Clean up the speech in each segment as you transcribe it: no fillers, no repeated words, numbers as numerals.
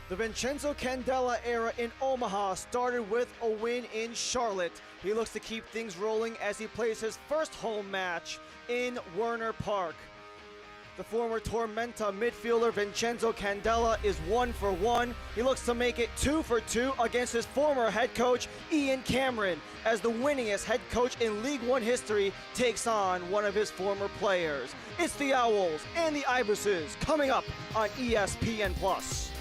The Vincenzo Candela era in Omaha started with a win in Charlotte. He looks to keep things rolling as he plays his first home match in Werner Park. The former Tormenta midfielder Vincenzo Candela is 1 for 1. He looks to make it 2 for 2 against his former head coach Ian Cameron, as the winningest head coach in League One history takes on one of his former players. It's the Owls and the Ibises coming up on ESPN+.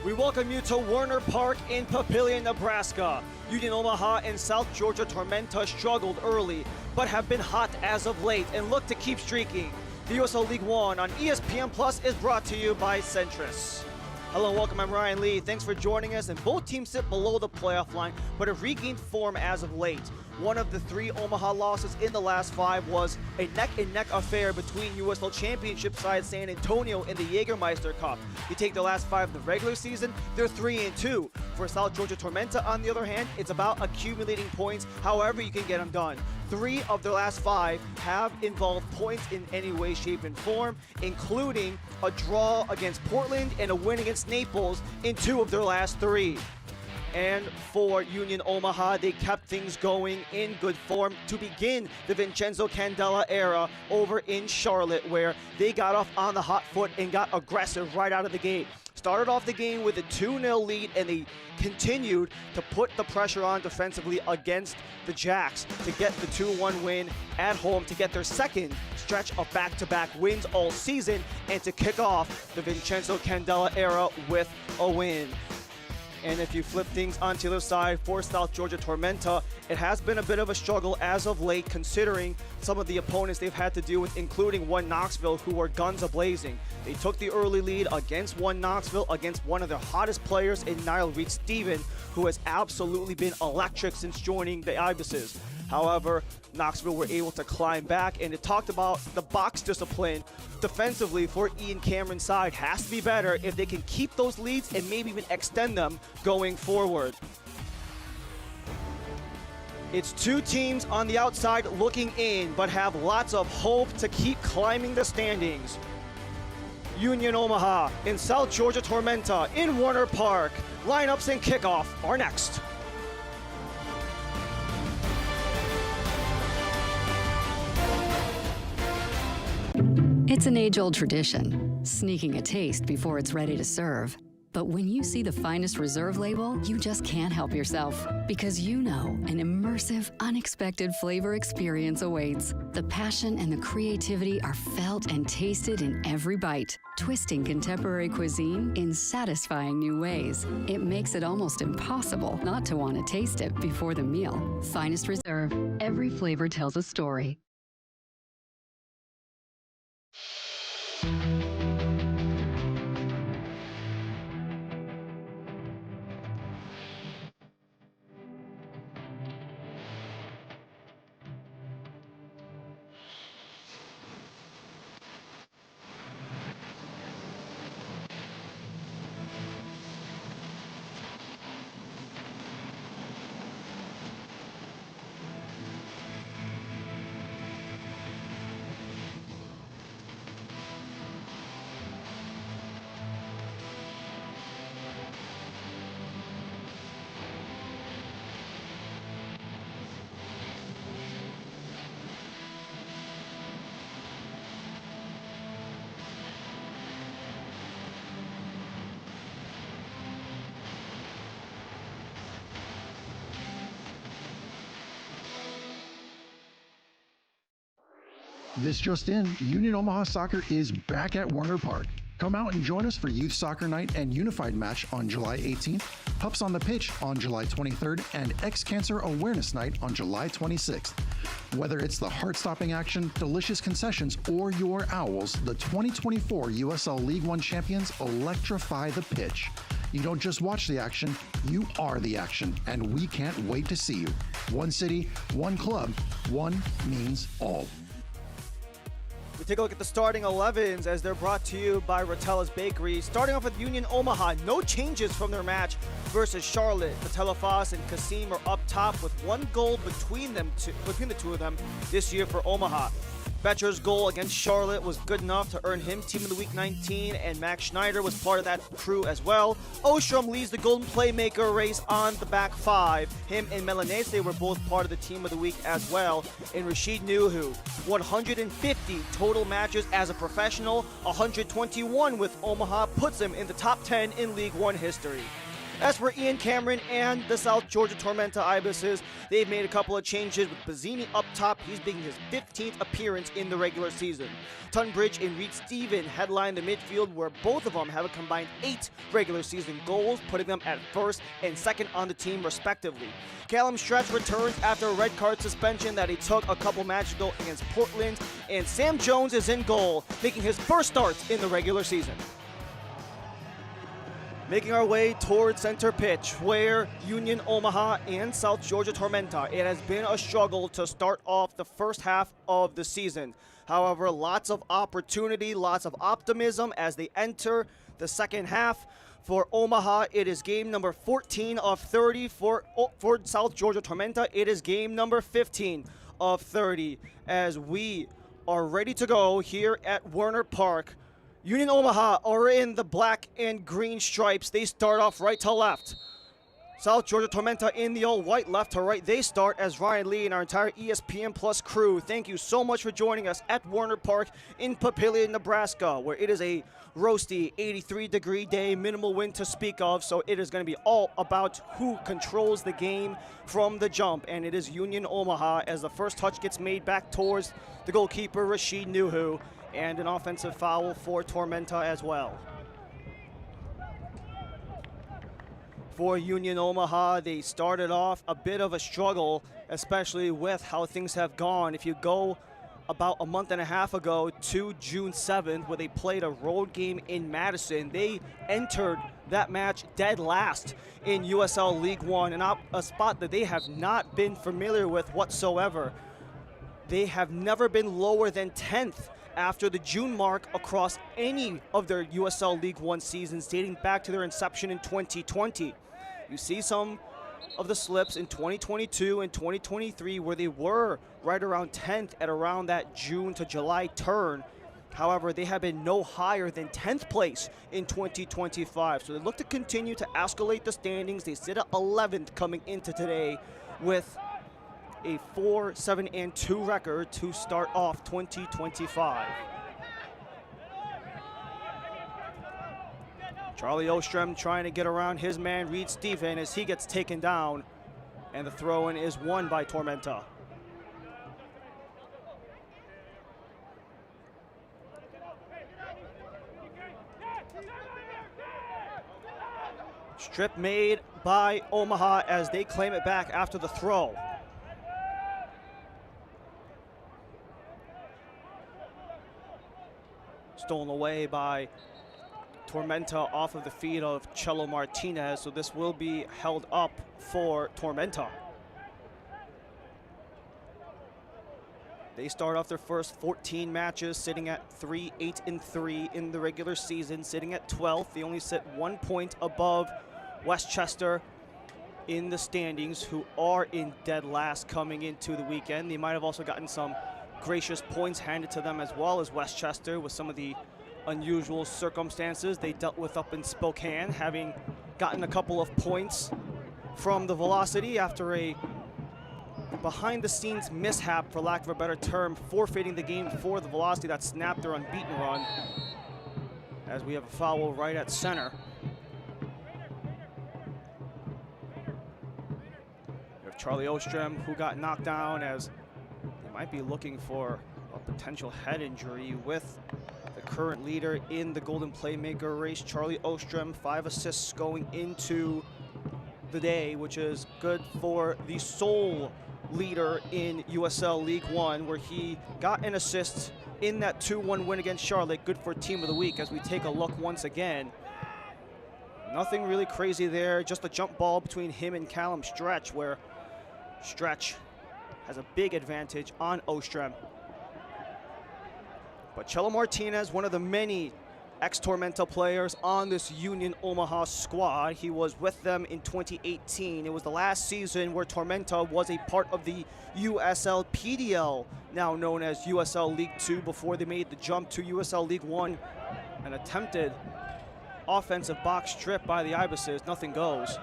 We welcome you to Werner Park in Papillion, Nebraska. Union Omaha and South Georgia Tormenta struggled early, but have been hot as of late and look to keep streaking. The USL League One on ESPN Plus is brought to you by Centris. Hello and welcome, I'm Ryan Lee. Thanks for joining us. And both teams sit below the playoff line, but have regained form as of late. One of the 3 Omaha losses in the last 5 was a neck-and-neck affair between USL Championship side San Antonio in the Jägermeister Cup. You take the last 5 of the regular season, they're 3-2. For South Georgia Tormenta, on the other hand, it's about accumulating points however you can get them done. 3 of their last 5 have involved points in any way, shape, and form, including a draw against Portland and a win against Naples in 2 of their last 3. And for Union Omaha, they kept things going in good form to begin the Vincenzo Candela era over in Charlotte, where they got off on the hot foot and got aggressive right out of the gate. Started off the game with a 2-0 lead, and they continued to put the pressure on defensively against the Jacks to get the 2-1 win at home, to get their second stretch of back-to-back wins all season, and to kick off the Vincenzo Candela era with a win. And if you flip things onto the other side for South Georgia Tormenta, it has been a bit of a struggle as of late, considering some of the opponents they've had to deal with, including one Knoxville, who are guns a-blazing. They took the early lead against one Knoxville, against one of their hottest players in Niall Reed-Steven, who has absolutely been electric since joining the Ibises. However, Knoxville were able to climb back, and it talked about the box discipline defensively for Ian Cameron's side has to be better if they can keep those leads and maybe even extend them going forward. It's 2 teams on the outside looking in, but have lots of hope to keep climbing the standings. Union Omaha and South Georgia Tormenta in Werner Park. Lineups and kickoff are next. It's an age-old tradition, sneaking a taste before it's ready to serve. But when you see the finest reserve label, you just can't help yourself, because you know an immersive, unexpected flavor experience awaits. The passion and the creativity are felt and tasted in every bite, twisting contemporary cuisine in satisfying new ways. It makes it almost impossible not to want to taste it before the meal. Finest Reserve. Every flavor tells a story. This just in, Union Omaha Soccer is back at Werner Park. Come out and join us for Youth Soccer Night and Unified Match on July 18th, Pups on the Pitch on July 23rd, and X-Cancer Awareness Night on July 26th. Whether it's the heart-stopping action, delicious concessions, or your Owls, the 2024 USL League One champions electrify the pitch. You don't just watch the action, you are the action, and we can't wait to see you. One city, one club, one means all. We take a look at the starting 11s as they're brought to you by Ratella's Bakery. Starting off with Union Omaha, no changes from their match versus Charlotte. Telefas and Kasim are up top with 1 goal between the two of them this year for Omaha. Betcher's goal against Charlotte was good enough to earn him Team of the Week 19, and Max Schneider was part of that crew as well. Ostrom leads the Golden Playmaker race on the back 5. Him and Melanese were both part of the Team of the Week as well. And Rashid Nuhu, 150 total matches as a professional, 121 with Omaha, puts him in the top 10 in League One history. As for Ian Cameron and the South Georgia Tormenta Ibises, they've made a couple of changes with Bazzini up top. He's making his 15th appearance in the regular season. Tunbridge and Reed Steven headline the midfield, where both of them have a combined 8 regular season goals, putting them at first and second on the team respectively. Callum Stretch returns after a red card suspension that he took a couple matches ago against Portland, and Sam Jones is in goal, making his first start in the regular season. Making our way towards center pitch, where Union Omaha and South Georgia Tormenta, it has been a struggle to start off the first half of the season. However, lots of opportunity, lots of optimism as they enter the second half. For Omaha, it is game number 14 of 30. For South Georgia Tormenta, it is game number 15 of 30. As we are ready to go here at Werner Park. Union Omaha are in the black and green stripes. They start off right to left. South Georgia Tormenta in the all white left to right. They start as Ryan Lee and our entire ESPN Plus crew. Thank you so much for joining us at Werner Park in Papillion, Nebraska, where it is a roasty 83-degree day, minimal wind to speak of. So it is going to be all about who controls the game from the jump. And it is Union Omaha as the first touch gets made back towards the goalkeeper, Rashid Nuhu. And an offensive foul for Tormenta as well. For Union Omaha, they started off a bit of a struggle, especially with how things have gone. If you go about a month and a half ago to June 7th, where they played a road game in Madison, they entered that match dead last in USL League One, and a spot that they have not been familiar with whatsoever. They have never been lower than 10th after the June mark across any of their USL League One seasons dating back to their inception in 2020. You see some of the slips in 2022 and 2023 where they were right around 10th at around that June to July turn. However, they have been no higher than 10th place in 2025. So they look to continue to escalate the standings. They sit at 11th coming into today with a 4-7-2 record to start off 2025. Charlie Ostrom trying to get around his man Reed Steven as he gets taken down, and the throw-in is won by Tormenta. Strip made by Omaha as they claim it back after the throw. Stolen away by Tormenta off of the feet of Chelo Martinez, so this will be held up for Tormenta. They start off their first 14 matches sitting at 3-8-3 in the regular season, sitting at 12th. They only sit 1 point above Westchester in the standings, who are in dead last coming into the weekend. They might have also gotten some gracious points handed to them as well as Westchester with some of the unusual circumstances they dealt with up in Spokane, having gotten a couple of points from the Velocity after a behind-the-scenes mishap, for lack of a better term, forfeiting the game for the Velocity that snapped their unbeaten run. As we have a foul right at center. We have Charlie Ostrom, who got knocked down, as they might be looking for a potential head injury with the current leader in the Golden Playmaker race, Charlie Ostrom. 5 assists going into the day, which is good for the sole leader in USL League One, where he got an assist in that 2-1 win against Charlotte. Good for Team of the Week as we take a look once again. Nothing really crazy there, just a jump ball between him and Callum Stretch, where Stretch has a big advantage on Ostrom. But Chelo Martinez, one of the many ex-Tormenta players on this Union Omaha squad. He was with them in 2018. It was the last season where Tormenta was a part of the USL PDL, now known as USL League Two, before they made the jump to USL League One. An attempted offensive box strip by the Ibises. Nothing goes.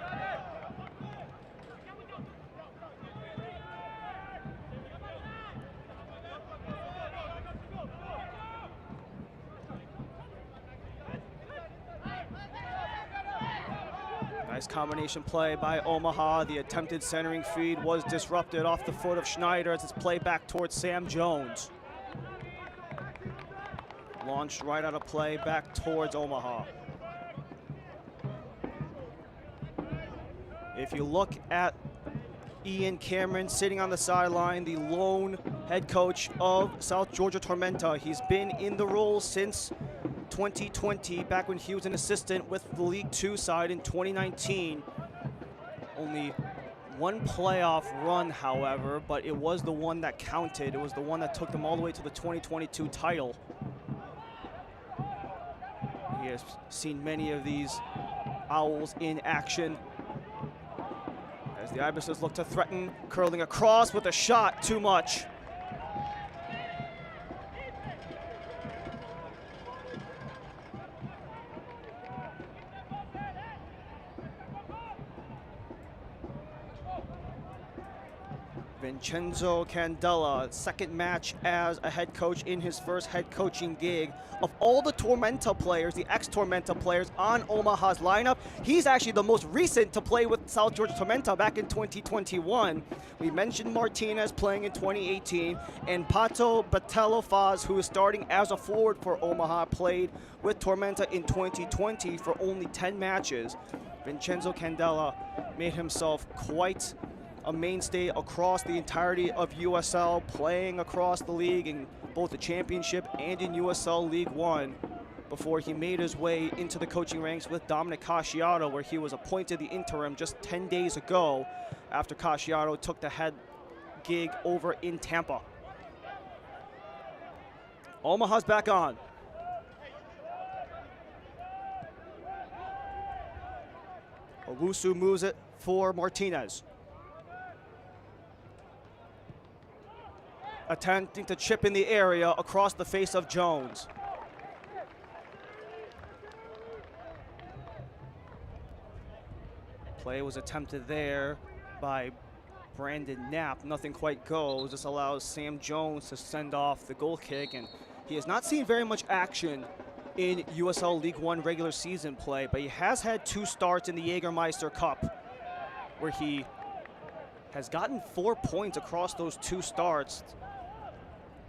Nice combination play by Omaha. The attempted centering feed was disrupted off the foot of Schneider as it's played back towards Sam Jones. Launched right out of play back towards Omaha. If you look at Ian Cameron sitting on the sideline, the lone head coach of South Georgia Tormenta, he's been in the role since 2020, back when he was an assistant with the League Two side in 2019. Only one playoff run, however, but it was the one that counted. It was the one that took them all the way to the 2022 title. He has seen many of these Owls in action. As the Ibises look to threaten, curling across with a shot, too much. Vincenzo Candela, second match as a head coach in his first head coaching gig. Of all the Tormenta players, the ex-Tormenta players on Omaha's lineup, he's actually the most recent to play with South Georgia Tormenta back in 2021. We mentioned Martinez playing in 2018, and Pato Batello-Faz, who is starting as a forward for Omaha, played with Tormenta in 2020 for only 10 matches. Vincenzo Candela made himself quite a mainstay across the entirety of USL, playing across the league in both the championship and in USL League One, before he made his way into the coaching ranks with Dominic Casciato, where he was appointed the interim just 10 days ago after Casciato took the head gig over in Tampa. Omaha's back on. Owusu moves it for Martinez. Attempting to chip in the area across the face of Jones. Play was attempted there by Brandon Knapp. Nothing quite goes. This allows Sam Jones to send off the goal kick, and he has not seen very much action in USL League One regular season play, but he has had 2 starts in the Jägermeister Cup, where he has gotten 4 points across those 2 starts.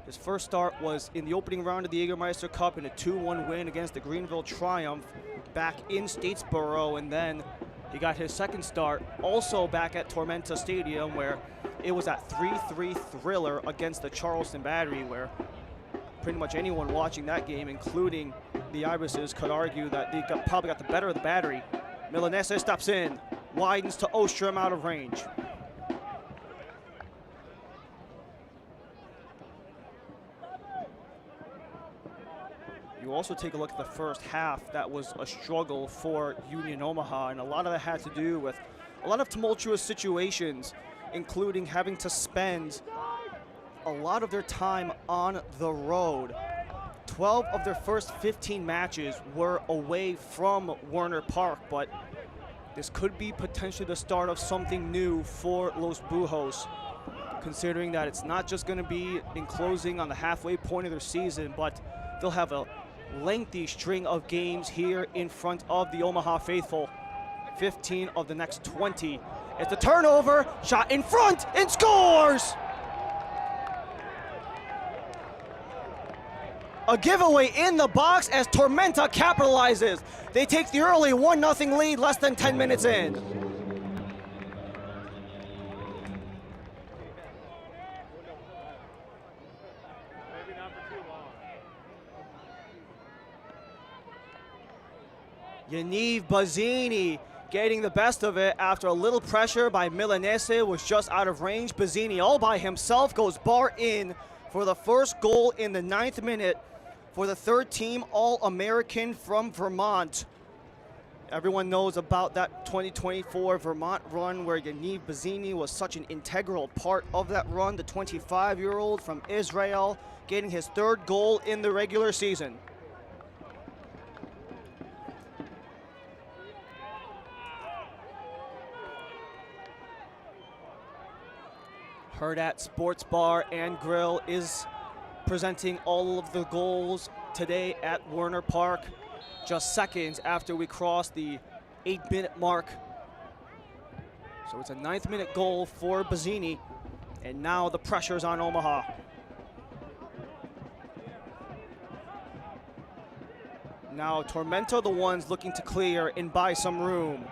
His first start was in the opening round of the Jägermeister Cup in a 2-1 win against the Greenville Triumph back in Statesboro, and then he got his second start also back at Tormenta Stadium, where it was that 3-3 thriller against the Charleston Battery, where pretty much anyone watching that game, including the Ibises, could argue that they probably got the better of the Battery. Milanese steps in, widens to Ostrom out of range. You also take a look at the first half. That was a struggle for Union Omaha, and a lot of that had to do with a lot of tumultuous situations, including having to spend a lot of their time on the road. 12 of their first 15 matches were away from Werner Park, but this could be potentially the start of something new for Los Bujos, considering that it's not just going to be in closing on the halfway point of their season, but they'll have a lengthy string of games here in front of the Omaha faithful. 15 of the next 20. It's a turnover, shot in front, and scores! A giveaway in the box as Tormenta capitalizes. They take the early 1-0 lead less than 10 minutes in. Yaniv Bazzini getting the best of it after a little pressure by Milanese, was just out of range. Bazzini all by himself goes bar in for the first goal in the 9th minute for the third team All-American from Vermont. Everyone knows about that 2024 Vermont run where Yaniv Bazzini was such an integral part of that run, the 25-year-old from Israel getting his third goal in the regular season. Hurrdat Sports Bar and Grill is presenting all of the goals today at Werner Park, just seconds after we cross the 8-minute mark. So it's a 9th-minute goal for Bazzini, and now the pressure's on Omaha. Now Tormenta the ones looking to clear and buy some room.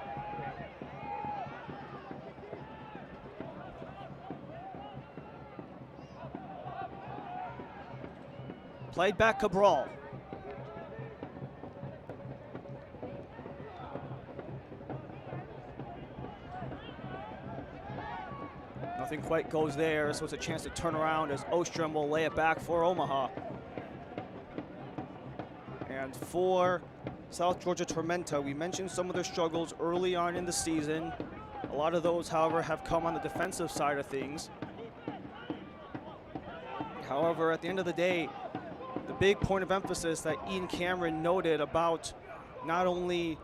Played back Cabral. Nothing quite goes there, so it's a chance to turn around as Ostrom will lay it back for Omaha. And for South Georgia Tormenta, we mentioned some of their struggles early on in the season. A lot of those, however, have come on the defensive side of things. However, at the end of the day, the big point of emphasis that Ian Cameron noted about not only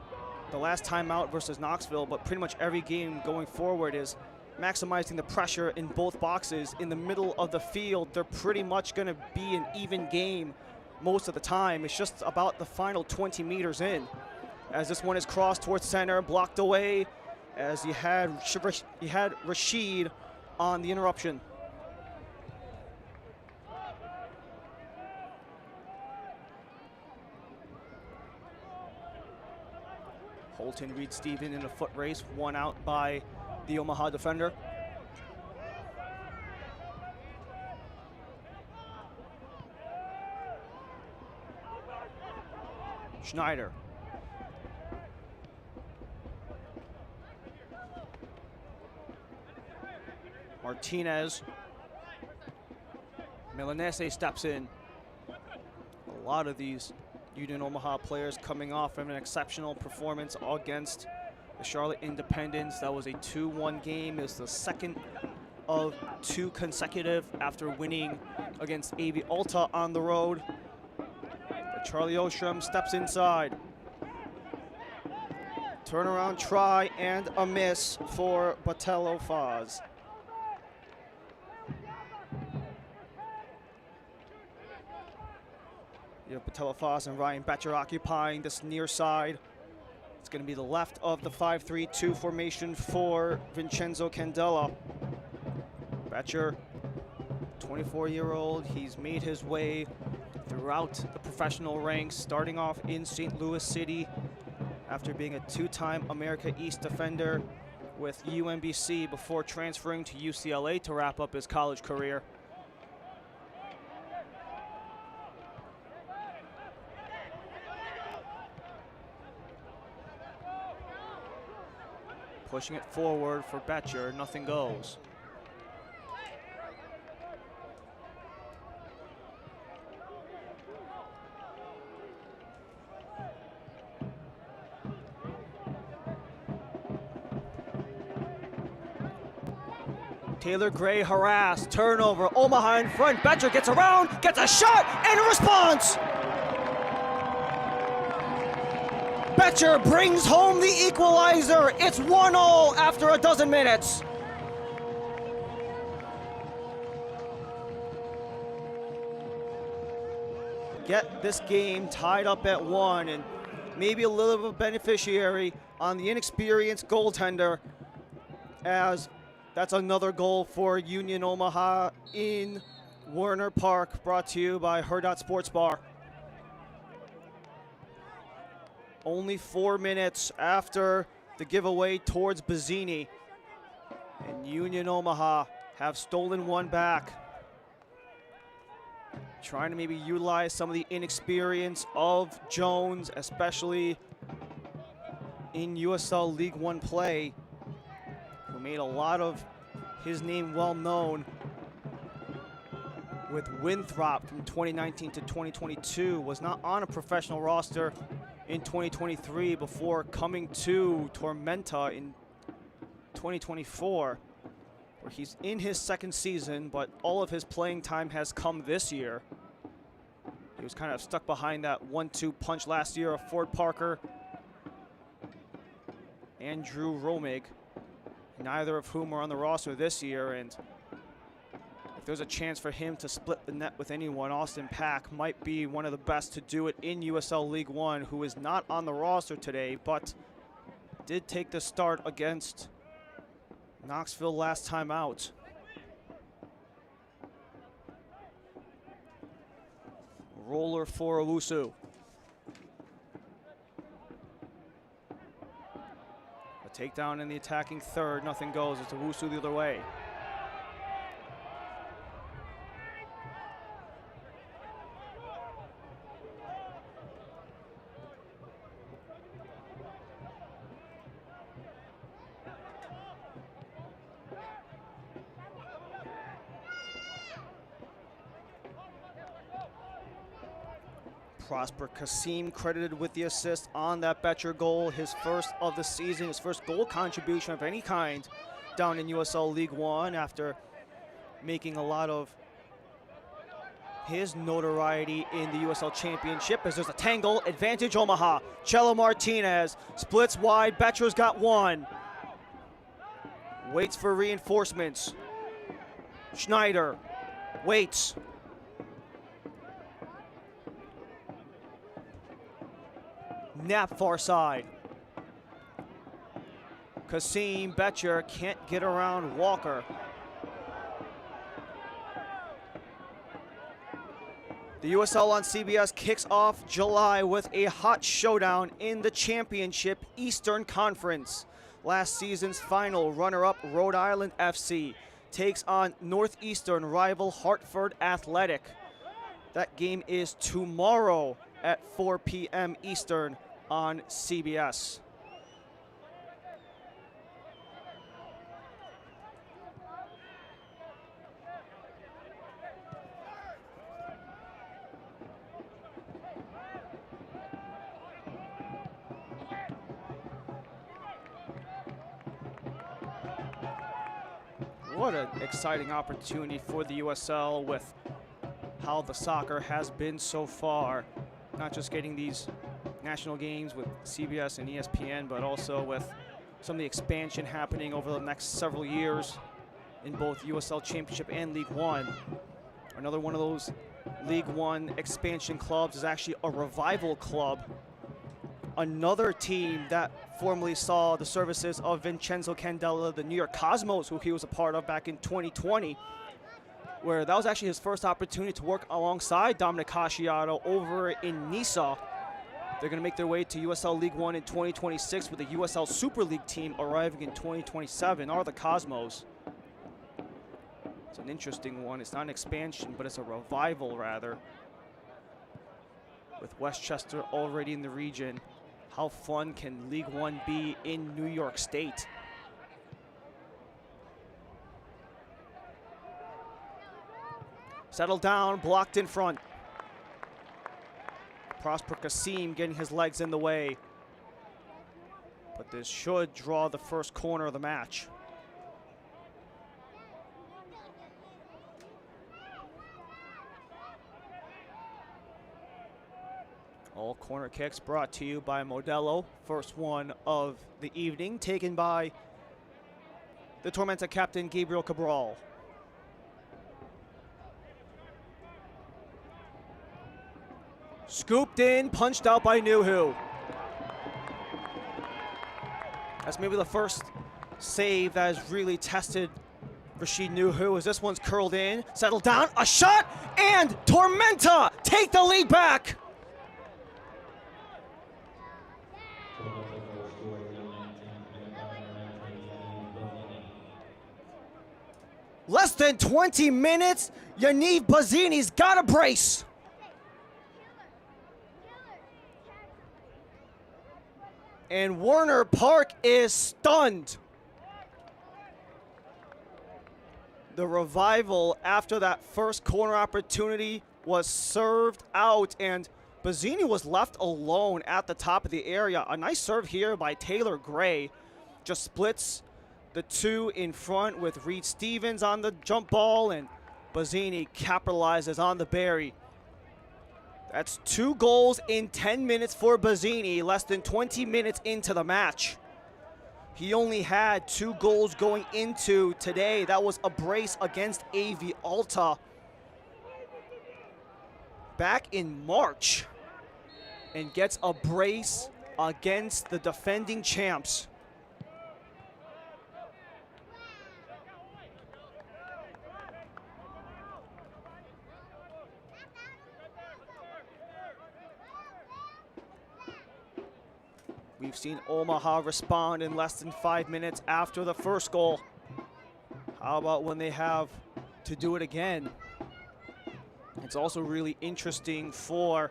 the last time out versus Knoxville, but pretty much every game going forward is maximizing the pressure in both boxes. In the middle of the field, they're pretty much going to be an even game most of the time. It's just about the final 20 meters in. As this one is crossed towards center, blocked away, as you had Rashid on the interruption. Holton Reed Steven in a foot race, one out by the Omaha defender. Schneider. Martinez. Milanese steps in. A lot of these Union Omaha players coming off from an exceptional performance against the Charlotte Independents. That was a 2-1 game. It's the second of 2 consecutive after winning against AV Alta on the road. But Charlie Ostrom steps inside. Turnaround try and a miss for Botello Faz. You have Botello Faz and Ryan Betcher occupying this near side. It's going to be the left of the 5-3-2 formation for Vincenzo Candela. Betcher, 24-year-old, he's made his way throughout the professional ranks, starting off in St. Louis City after being a 2-time America East defender with UMBC before transferring to UCLA to wrap up his college career. Pushing it forward for Betcher, nothing goes. Taylor Gray harassed, turnover, Omaha in front, Betcher gets around, gets a shot, and a response! Betcher brings home the equalizer. It's 1-0 after a dozen minutes. Get this game tied up at 1, and maybe a little bit of a beneficiary on the inexperienced goaltender, as that's another goal for Union Omaha in Werner Park, brought to you by Hurrdat Sports Bar. Only 4 minutes after the giveaway towards Bazzini, and Union Omaha have stolen one back. Trying to maybe utilize some of the inexperience of Jones, especially in USL League One play, who made a lot of his name well known with Winthrop from 2019 to 2022, was not on a professional roster in 2023 before coming to Tormenta in 2024, where he's in his second season, but all of his playing time has come this year. He was kind of stuck behind that 1-2 punch last year of Ford Parker and Drew Romig, neither of whom are on the roster this year. And if there's a chance for him to split the net with anyone, Austin Pack might be one of the best to do it in USL League One, who is not on the roster today, but did take the start against Knoxville last time out. Roller for Owusu. A takedown in the attacking third, nothing goes. It's Owusu the other way. Prosper Kasim credited with the assist on that Betcher goal, his first of the season, his first goal contribution of any kind down in USL League One, after making a lot of his notoriety in the USL Championship. As there's a tangle, advantage Omaha. Chelo Martinez splits wide, Betcher's got one. Waits for reinforcements. Schneider waits. Nap far side. Kasim Betcher can't get around Walker. The USL on CBS kicks off July with a hot showdown in the Championship Eastern Conference. Last season's final runner-up Rhode Island FC takes on Northeastern rival Hartford Athletic. That game is tomorrow at 4 p.m. Eastern on CBS. What an exciting opportunity for the USL with how the soccer has been so far. Not just getting these national games with CBS and ESPN, but also with some of the expansion happening over the next several years in both USL Championship and League One. Another one of those League One expansion clubs is actually a Revival club. Another team that formerly saw the services of Vincenzo Candela, the New York Cosmos, who he was a part of back in 2020, where that was actually his first opportunity to work alongside Dominic Casciato over in Nisa. They're going to make their way to USL League One in 2026 with the USL Super League team arriving in 2027, are the Cosmos. It's an interesting one. It's not an expansion, but it's a revival, rather. With Westchester already in the region, how fun can League One be in New York State? Settled down, blocked in front. Prosper Kasim getting his legs in the way. But this should draw the first corner of the match. All corner kicks brought to you by Modelo. First one of the evening, taken by the Tormenta captain, Gabriel Cabral. Scooped in, punched out by Nuhu. That's maybe the first save that has really tested Rashid Nuhu, as this one's curled in, settled down, a shot, and Tormenta take the lead back. Less than 20 minutes, Yaniv Bazzini's got a brace. And Warner Park is stunned. The revival, after that first corner opportunity, was served out, and Bazzini was left alone at the top of the area. A nice serve here by Taylor Gray. Just splits the two in front with Reed Stevens on the jump ball, and Bazzini capitalizes on the bury. That's 2 goals in 10 minutes for Bazzini, less than 20 minutes into the match. He only had 2 goals going into today. That was a brace against AV Alta back in March, and gets a brace against the defending champs. We've seen Omaha respond in less than 5 minutes after the first goal. How about when they have to do it again? It's also really interesting for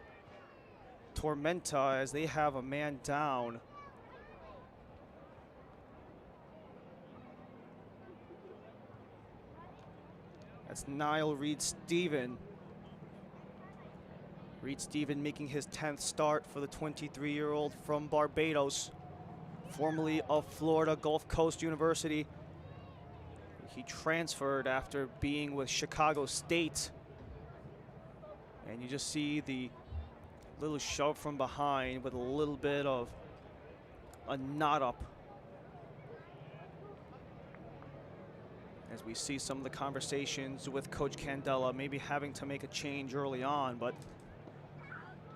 Tormenta as they have a man down. That's Niall Reed-Steven. Reed-Steven making his 10th start for the 23-year-old from Barbados, formerly of Florida Gulf Coast University. He transferred after being with Chicago State. And you just see the little shove from behind with a little bit of a knot up. As we see some of the conversations with Coach Candela, maybe having to make a change early on, but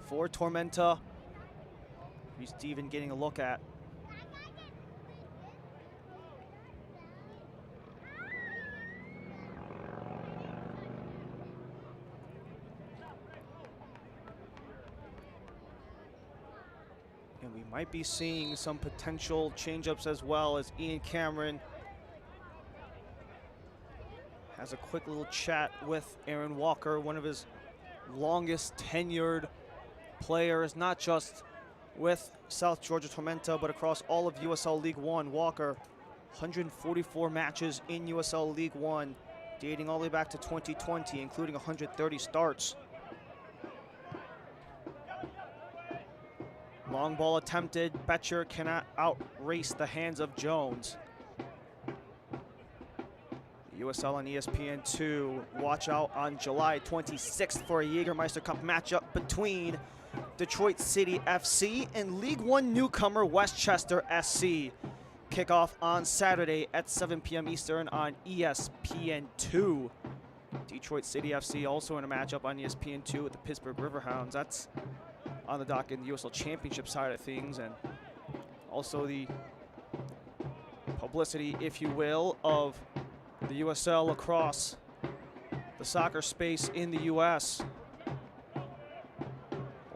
for Tormenta, Reed-Steven getting a look at. And we might be seeing some potential changeups as well, as Ian Cameron has a quick little chat with Aaron Walker, one of his longest tenured players, not just with South Georgia Tormenta, but across all of USL League One. Walker, 144 matches in USL League One, dating all the way back to 2020, including 130 starts. Long ball attempted. Betcher cannot outrace the hands of Jones. USL on ESPN2. Watch out on July 26th for a Jägermeister Cup matchup between Detroit City FC and League One newcomer Westchester SC. Kickoff on Saturday at 7 p.m. Eastern on ESPN2. Detroit City FC also in a matchup on ESPN2 with the Pittsburgh Riverhounds. That's on the dock in the USL Championship side of things, and also the publicity, if you will, of the USL across the soccer space in the U.S.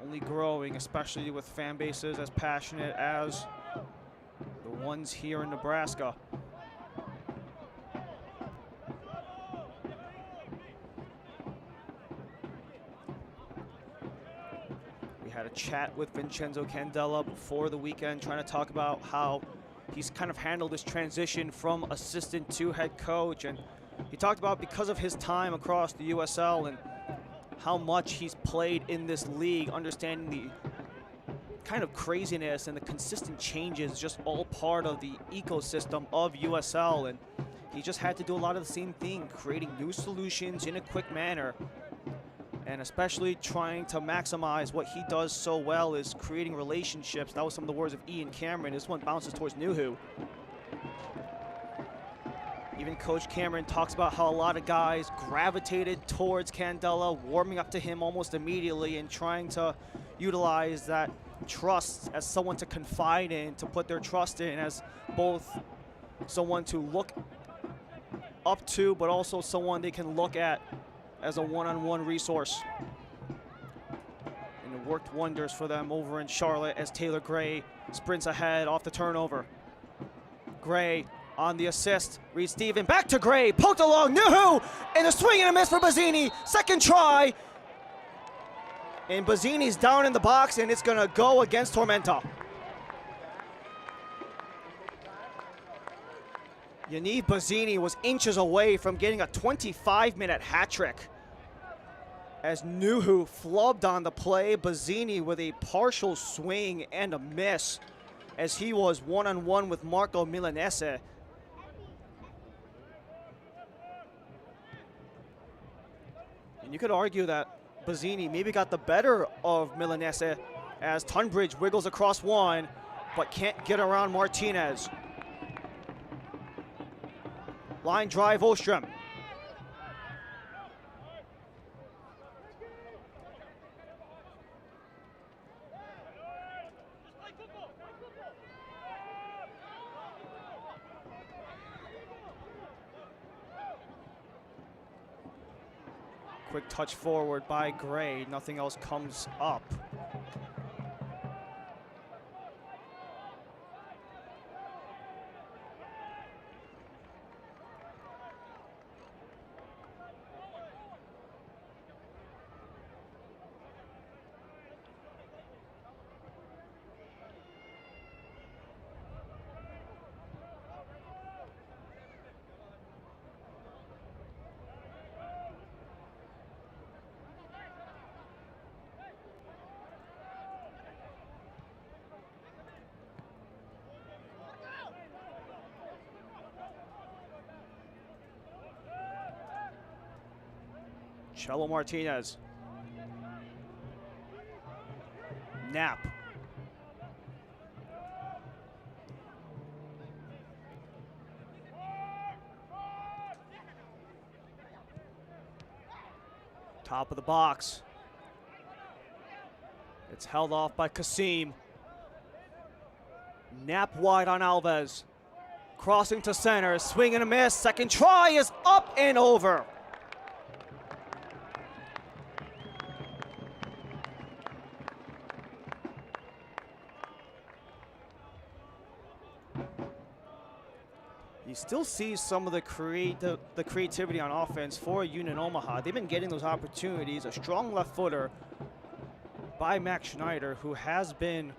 Only growing, especially with fan bases as passionate as the ones here in Nebraska. We had a chat with Vincenzo Candela before the weekend, trying to talk about how he's kind of handled this transition from assistant to head coach, and he talked about because of his time across the USL and how much he's played in this league, understanding the kind of craziness and the consistent changes, just all part of the ecosystem of USL, and he just had to do a lot of the same thing, creating new solutions in a quick manner, and especially trying to maximize what he does so well is creating relationships. That was some of the words of Ian Cameron. This one bounces towards Nuhu. Even Coach Cameron talks about how a lot of guys gravitated towards Candela, warming up to him almost immediately and trying to utilize that trust as someone to confide in, to put their trust in as both someone to look up to, but also someone they can look at as a one-on-one resource. And it worked wonders for them over in Charlotte as Taylor Gray sprints ahead off the turnover. Gray on the assist. Reed-Steven back to Gray, poked along, Nuhu, and a swing and a miss for Bazzini. Second try. And Bazzini's down in the box, and it's gonna go against Tormenta. Yaniv Bazzini was inches away from getting a 25-minute hat trick. As Nuhu flubbed on the play, Bazzini with a partial swing and a miss as he was one-on-one with Marco Milanese. And you could argue that Bazzini maybe got the better of Milanese as Tunbridge wiggles across one, but can't get around Martinez. Line drive, Ostrom. Quick touch forward by Gray. Nothing else comes up. Cello Martinez. Knapp. Top of the box. It's held off by Kasim. Knapp wide on Alves. Crossing to center, swing and a miss. Second try is up and over. You still see some of the creativity on offense for Union Omaha. They've been getting those opportunities. A strong left footer by Max Schneider, who has been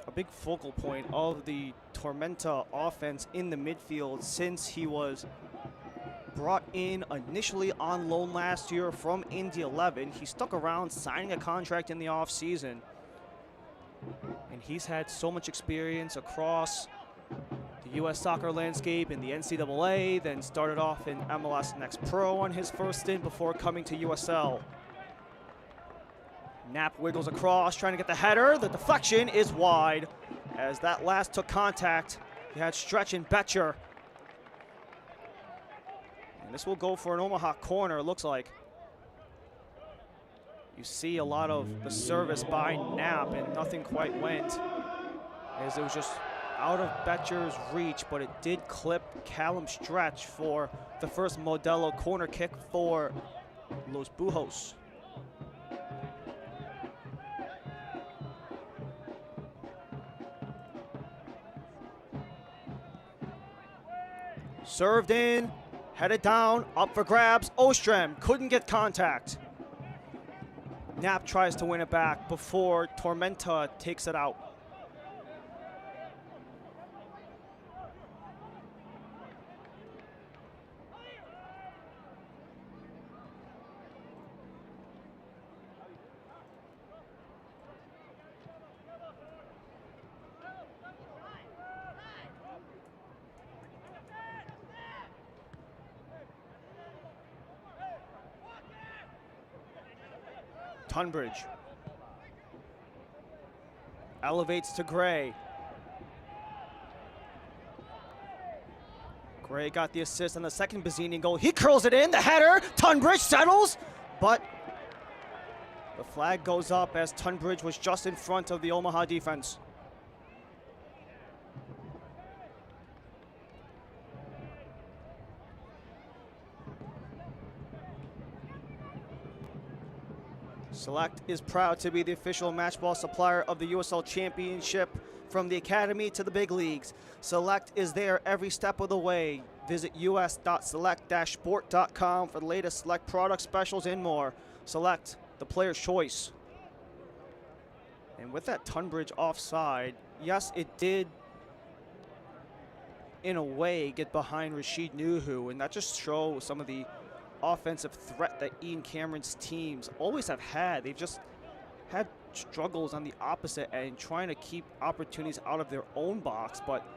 a big focal point of the Tormenta offense in the midfield since he was brought in initially on loan last year from Indy 11. He stuck around, signing a contract in the offseason. And he's had so much experience across the U.S. soccer landscape in the NCAA, then started off in MLS Next Pro on his first stint before coming to USL. Knapp wiggles across, trying to get the header. The deflection is wide. As that last took contact, he had Stretch and Betcher. And this will go for an Omaha corner, it looks like. You see a lot of the service by Knapp, and nothing quite went, as it was just out of Betcher's reach, but it did clip Callum Stretch for the first Modelo corner kick for Los Bujos. Served in, headed down, up for grabs. Ostrom couldn't get contact. Knapp tries to win it back before Tormenta takes it out. Tunbridge elevates to Gray. Gray got the assist on the second Bazzini goal. He curls it in, the header. Tunbridge settles, but the flag goes up as Tunbridge was just in front of the Omaha defense. Select is proud to be the official matchball supplier of the USL Championship, from the Academy to the big leagues. Select is there every step of the way. Visit us.select-sport.com for the latest Select product specials and more. Select, the player's choice. And with that Tunbridge offside, yes, it did in a way, get behind Rashid Nuhu, and that just shows some of the offensive threat that Ian Cameron's teams always have had. They've just had struggles on the opposite end, trying to keep opportunities out of their own box. But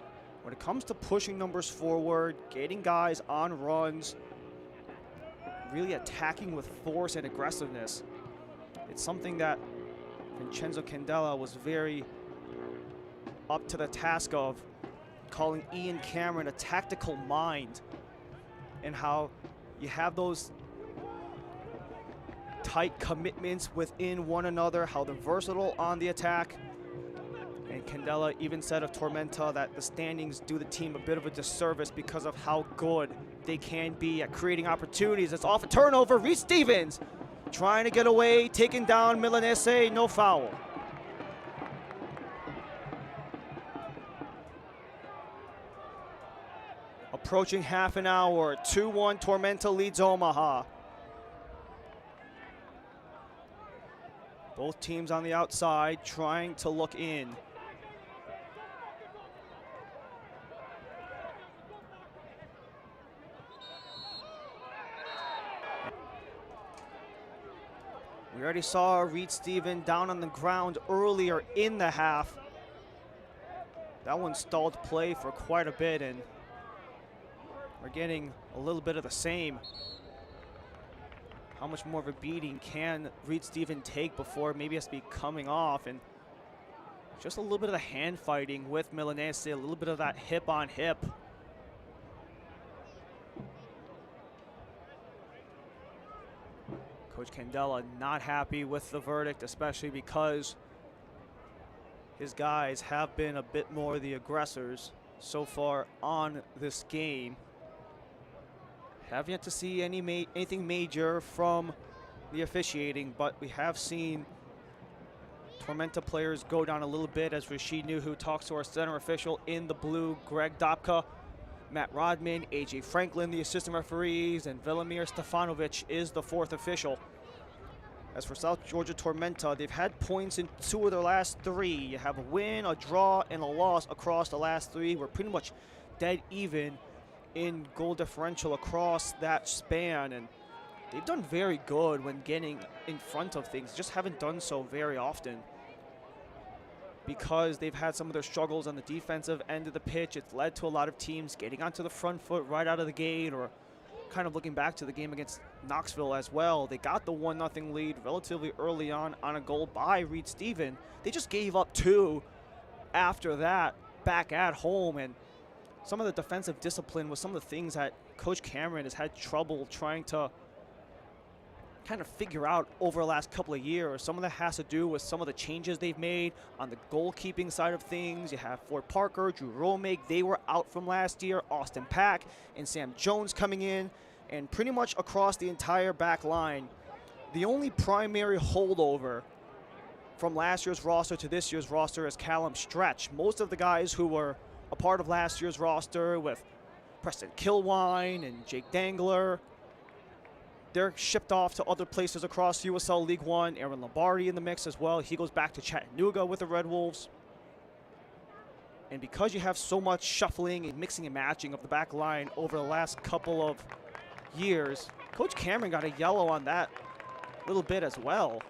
when it comes to pushing numbers forward, getting guys on runs, really attacking with force and aggressiveness, it's something that Vincenzo Candela was very up to the task of, calling Ian Cameron a tactical mind, and how you have those tight commitments within one another, how they're versatile on the attack. And Candela even said of Tormenta that the standings do the team a bit of a disservice because of how good they can be at creating opportunities. It's off a turnover. Reese Stevens trying to get away, taking down Milanese, no foul. Approaching half an hour, 2-1 Tormenta leads Omaha. Both teams on the outside trying to look in. We already saw Reed Steven down on the ground earlier in the half. That one stalled play for quite a bit, and we're getting a little bit of the same. How much more of a beating can Reed Steven take before maybe has to be coming off? And just a little bit of the hand fighting with Milanese, a little bit of that hip on hip. Coach Candela not happy with the verdict, especially because his guys have been a bit more the aggressors so far on this game. Have yet to see anything major from the officiating, but we have seen Tormenta players go down a little bit, as Rashid Nuhu talks to our center official in the blue, Greg Dobka, Matt Rodman, AJ Franklin, the assistant referees, and Velimir Stefanovic is the fourth official. As for South Georgia Tormenta, they've had points in 2 of their last 3. You have a win, a draw, and a loss across the last 3. We're pretty much dead even in goal differential across that span, and they've done very good when getting in front of things. Just haven't done so very often because they've had some of their struggles on the defensive end of the pitch. It's led to a lot of teams getting onto the front foot right out of the gate, or kind of looking back to the game against Knoxville as well. They got the 1-0 lead relatively early on a goal by Reed Steven. They just gave up 2 after that back at home, and some of the defensive discipline was some of the things that Coach Cameron has had trouble trying to kind of figure out over the last couple of years. Some of that has to do with some of the changes they've made on the goalkeeping side of things. You have Ford Parker, Drew Romig, they were out from last year, Austin Pack and Sam Jones coming in, and pretty much across the entire back line. The only primary holdover from last year's roster to this year's roster is Callum Stretch. Most of the guys who were a part of last year's roster, with Preston Kilwine and Jake Dangler, they're shipped off to other places across USL League One. Aaron Lombardi in the mix as well. He goes back to Chattanooga with the Red Wolves. And because you have so much shuffling and mixing and matching of the back line over the last couple of years, Coach Cameron got a yellow on that a little bit as well.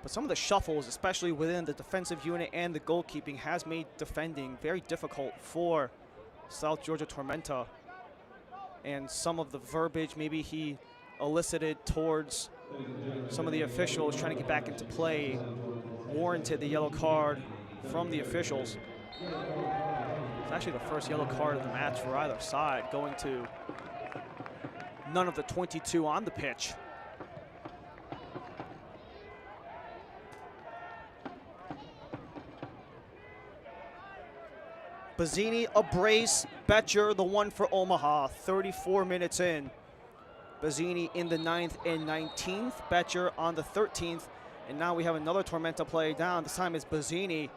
But some of the shuffles, especially within the defensive unit and the goalkeeping, has made defending very difficult for South Georgia Tormenta. And some of the verbiage maybe he elicited towards some of the officials trying to get back into play warranted the yellow card from the officials. It's actually the first yellow card of the match for either side, going to none of the 22 on the pitch. Bazzini, a brace. Betcher, the one for Omaha, 34 minutes in. Bazzini in the 9th and 19th. Betcher on the 13th. And now we have another Tormenta play down. This time it's Bazzini.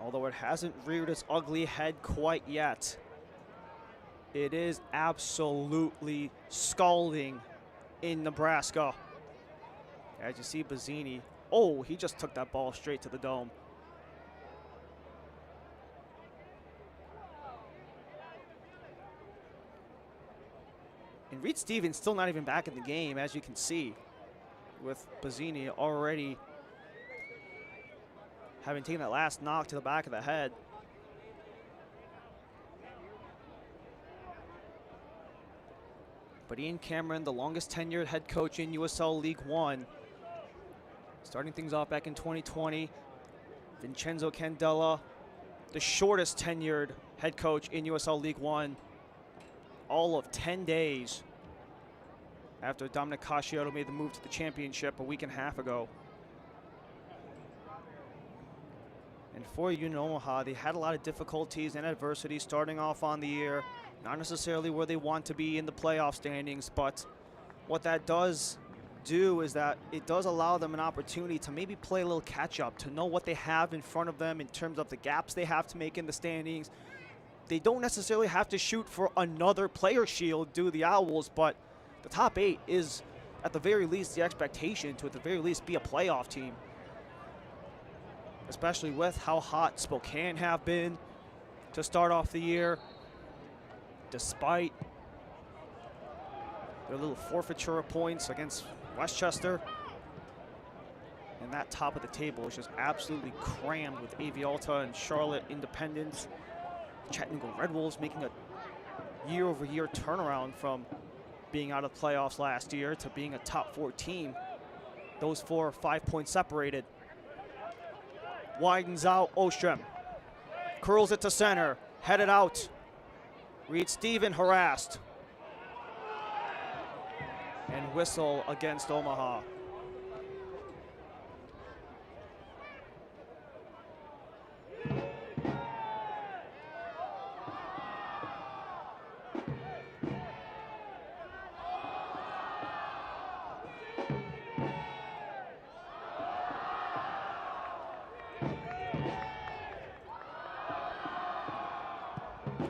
Although it hasn't reared its ugly head quite yet. It is absolutely scalding in Nebraska. As you see Bazzini, oh, he just took that ball straight to the dome. And Reed Stevens still not even back in the game, as you can see, with Bazzini already having taken that last knock to the back of the head. But Ian Cameron, the longest tenured head coach in USL League One, starting things off back in 2020. Vincenzo Candela, the shortest tenured head coach in USL League One, all of 10 days after Dominic Casciotto made the move to the championship a week and a half ago. And for Union Omaha, they had a lot of difficulties and adversity starting off on the year. Not necessarily where they want to be in the playoff standings, but what that does do is that it does allow them an opportunity to maybe play a little catch up, to know what they have in front of them in terms of the gaps they have to make in the standings. They don't necessarily have to shoot for another player shield, do the Owls, but the top 8 is at the very least the expectation to at the very least be a playoff team. Especially with how hot Spokane have been to start off the year, despite their little forfeiture of points against Westchester. And that top of the table is just absolutely crammed with Avialta and Charlotte Independence. Chattanooga Red Wolves making a year-over-year turnaround from being out of playoffs last year to being a top 4 team. Those 4 are 5 points separated. Widens out Ostrom. Curls it to center. Headed out. Reed Steven harassed. And whistle against Omaha.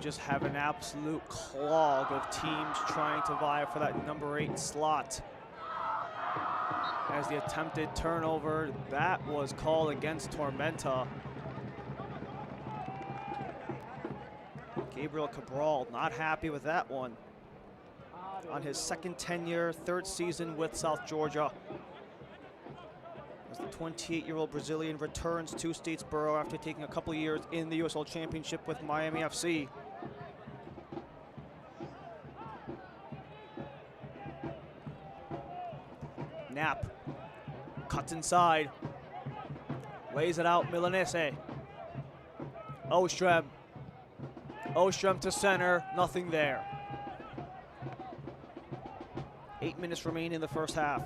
Just have an absolute clog of teams trying to vie for that number 8 slot. As the attempted turnover, that was called against Tormenta. Gabriel Cabral not happy with that one. On his second tenure, 3rd season with South Georgia. As the 28-year-old Brazilian returns to Statesboro after taking a couple years in the USL Championship with Miami FC. Knapp cuts inside, lays it out, Milanese. Ostrom to center, nothing there. 8 minutes remain in the first half.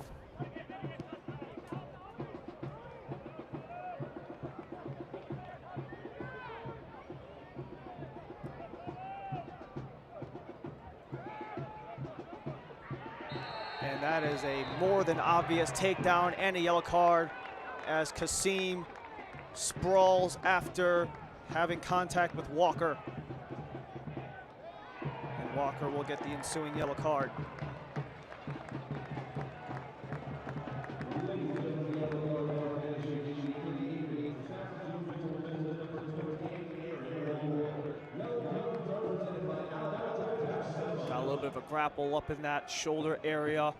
And that is a more than obvious takedown and a yellow card as Kasim sprawls after having contact with Walker. And Walker will get the ensuing yellow card. Got a little bit of a grapple up in that shoulder area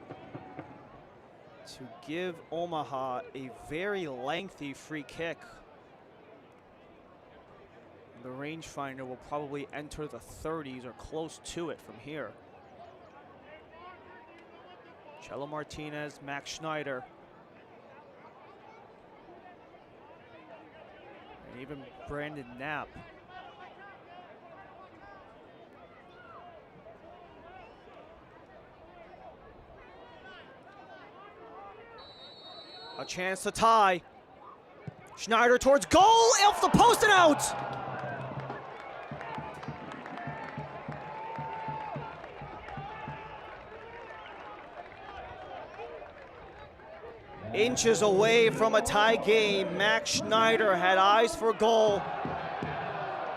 to give Omaha a very lengthy free kick. The rangefinder will probably enter the 30s or close to it from here. Cello Martinez, Max Schneider. And even Brandon Knapp. A chance to tie. Schneider towards goal, off the post and out. Inches away from a tie game, Max Schneider had eyes for goal.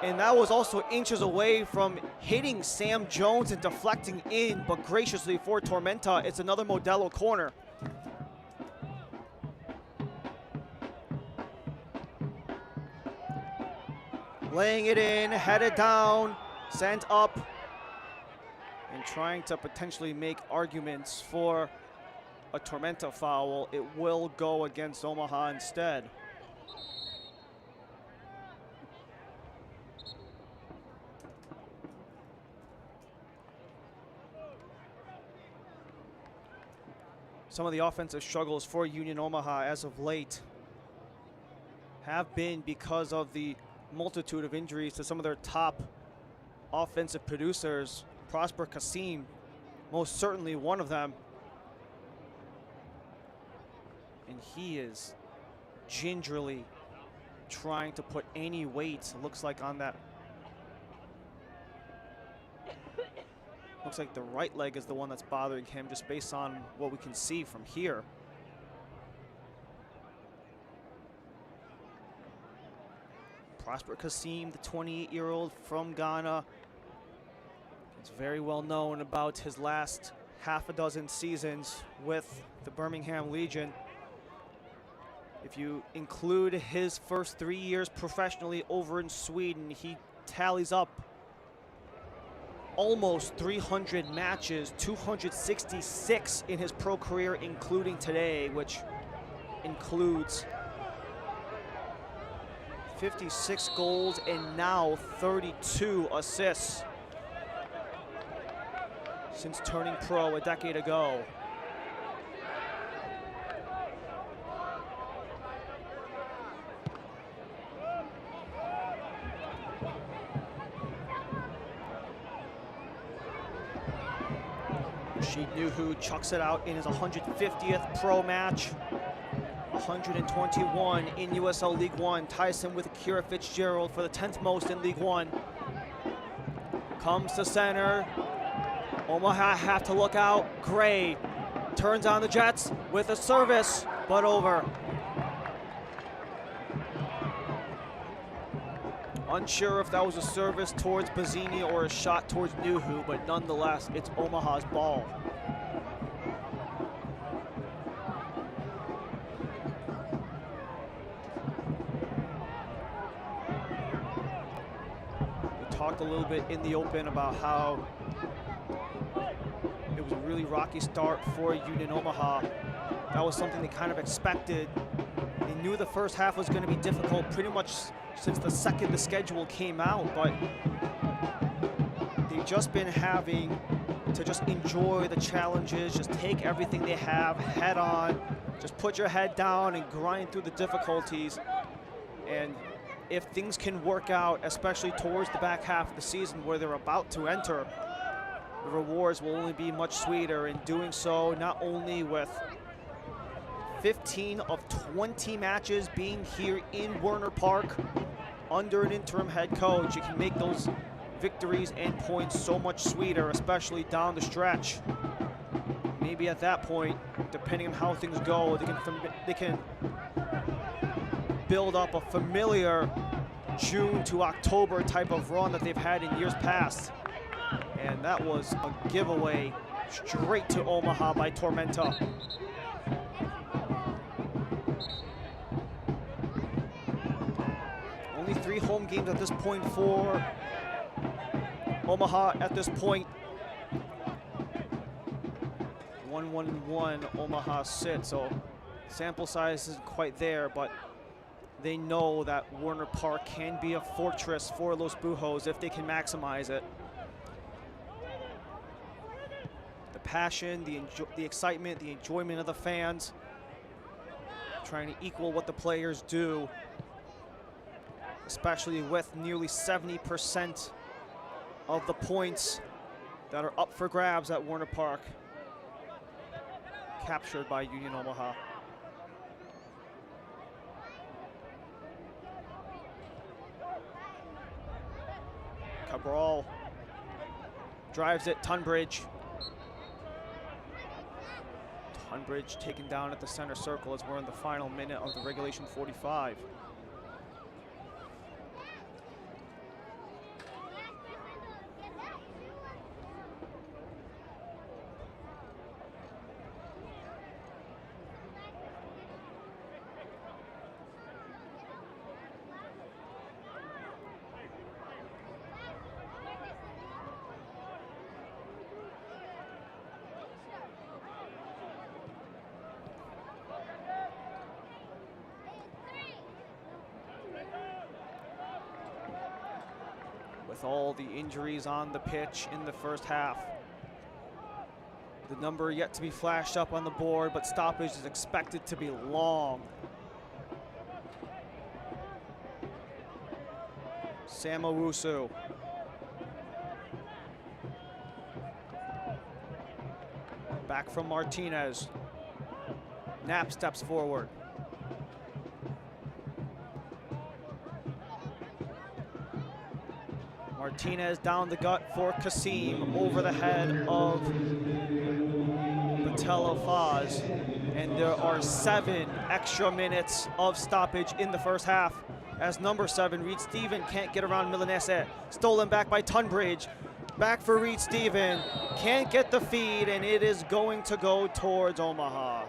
And that was also inches away from hitting Sam Jones and deflecting in, but graciously for Tormenta, it's another Modelo corner. Laying it in, headed down, sent up, and trying to potentially make arguments for a Tormenta foul. It will go against Omaha instead. Some of the offensive struggles for Union Omaha as of late have been because of the multitude of injuries to some of their top offensive producers. Prosper Kasim, most certainly one of them. And he is gingerly trying to put any weight, looks like, on that. Looks like the right leg is the one that's bothering him, just based on what we can see from here. Prosper Kasim, the 28-year-old from Ghana, is very well known about his last half a dozen seasons with the Birmingham Legion. If you include his first 3 years professionally over in Sweden, he tallies up almost 300 matches, 266 in his pro career, including today, which includes 56 goals and now 32 assists since turning pro a decade ago. Rashid Nuhu chucks it out in his 150th pro match. 121 in USL League One, ties him with Akira Fitzgerald for the 10th most in League One. Comes to center. Omaha have to look out. Gray turns on the Jets with a service, but over. Unsure if that was a service towards Bazzini or a shot towards Nuhu, but nonetheless, it's Omaha's ball. We talked a little bit in the open about how it was a really rocky start for Union Omaha. That was something they kind of expected. They knew the first half was going to be difficult pretty much since the second the schedule came out, but they've just been having to just enjoy the challenges, just take everything they have head on, just put your head down and grind through the difficulties. And if things can work out, especially towards the back half of the season where they're about to enter, the rewards will only be much sweeter in doing so, not only with 15 of 20 matches being here in Werner Park under an interim head coach. You can make those victories and points so much sweeter, especially down the stretch. Maybe at that point, depending on how things go, they can build up a familiar June to October type of run that they've had in years past. And that was a giveaway straight to Omaha by Tormenta. Only 3 home games at this point for Omaha at this point. 1-1-1 Omaha sit, so sample size isn't quite there, but they know that Werner Park can be a fortress for Los Bujos if they can maximize it. The passion, the excitement, the enjoyment of the fans, trying to equal what the players do, especially with nearly 70% of the points that are up for grabs at Werner Park captured by Union Omaha. Cabral drives it, Tunbridge. Tunbridge taken down at the center circle as we're in the final minute of the regulation 45. with all the injuries on the pitch in the first half. The number yet to be flashed up on the board, but stoppage is expected to be long. Sam Owusu. Back from Martinez. Knapp steps forward. Martinez down the gut for Kasim, over the head of Botello Faz. And there are 7 extra minutes of stoppage in the first half, as number 7, Reed Stephen, can't get around Milanese. Stolen back by Tunbridge. Back for Reed Stephen. Can't get the feed, and it is going to go towards Omaha.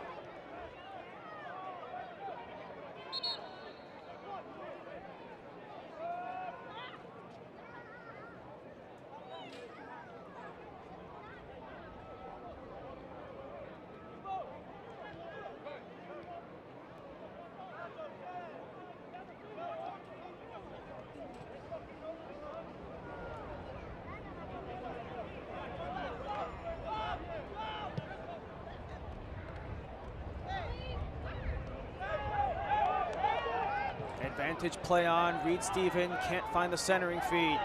Advantage play on. Reed Stephen can't find the centering feed.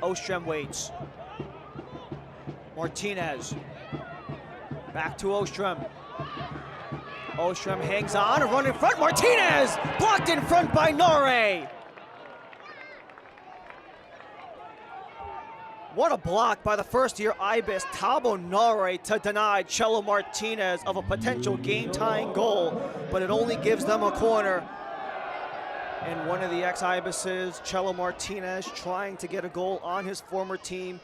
Ostrom waits. Martinez. Back to Ostrom. Ostrom hangs on, a run in front. Martinez! Blocked in front by Nore. What a block by the first-year Ibis, Tabo Nore, to deny Cello Martinez of a potential game-tying goal, but it only gives them a corner. And one of the ex-Ibises, Cello Martinez, trying to get a goal on his former team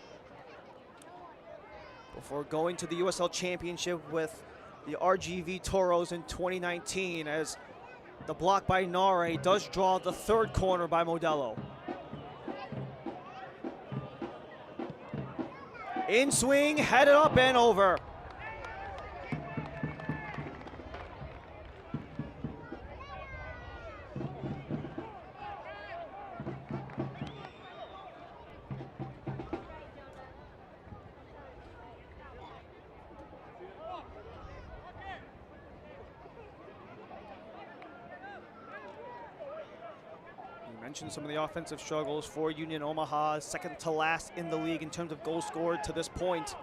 before going to the USL Championship with the RGV Toros in 2019, as the block by Nore does draw the 3rd corner by Modelo. In swing, headed up and over. Mentioned some of the offensive struggles for Union Omaha, second to last in the league in terms of goals scored to this point.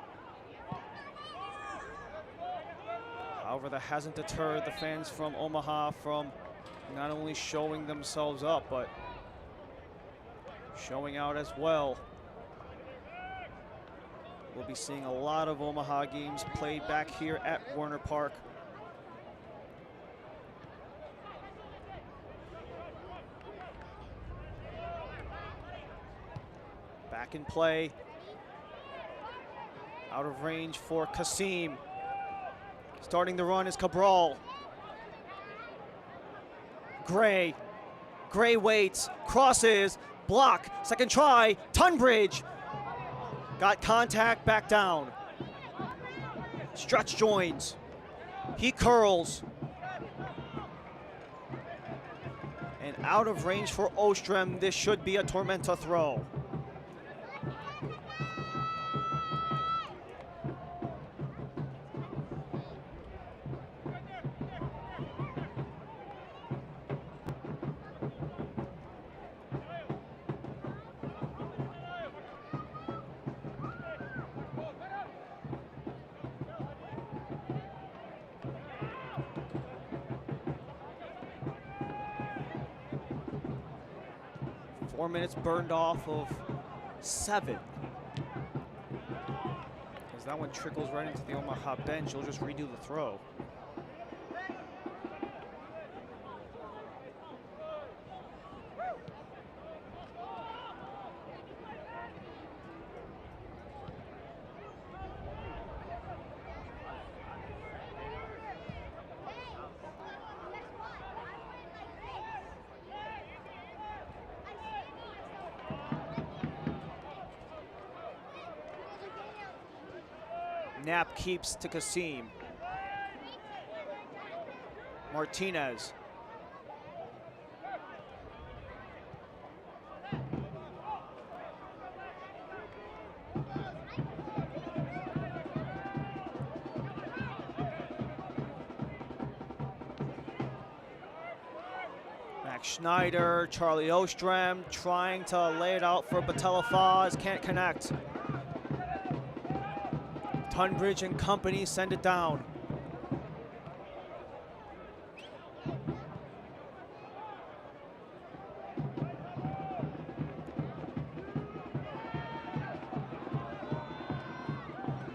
However, that hasn't deterred the fans from Omaha from not only showing themselves up, but showing out as well. We'll be seeing a lot of Omaha games played back here at Werner Park. Back in play. Out of range for Kasim. Starting the run is Cabral. Gray. Gray waits, crosses, block, second try, Tunbridge. Got contact, back down. Stretch joins. He curls. And out of range for Ostrom. This should be a Tormenta throw. Four minutes burned off of 7. As that one trickles right into the Omaha bench, he'll just redo the throw. Knapp keeps to Kasim. Martinez. Max Schneider, Charlie Ostrom trying to lay it out for Batelafaz, can't connect. Tunbridge and company send it down.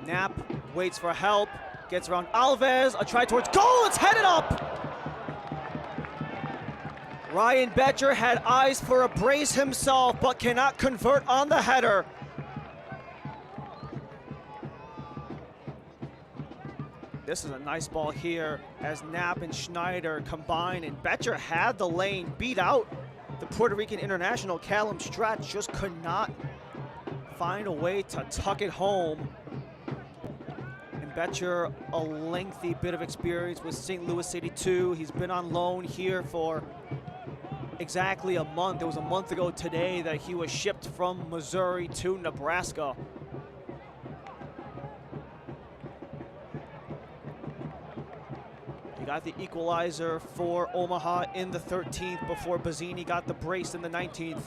Knapp waits for help, gets around Alves, a try towards goal, it's headed up! Ryan Betcher had eyes for a brace himself, but cannot convert on the header. This is a nice ball here as Knapp and Schneider combine, and Betcher had the lane, beat out the Puerto Rican international Callum Stratz, just could not find a way to tuck it home. And Betcher, a lengthy bit of experience with St. Louis City 2. He's been on loan here for exactly a month. It was a month ago today that he was shipped from Missouri to Nebraska. He got the equalizer for Omaha in the 13th before Bazzini got the brace in the 19th.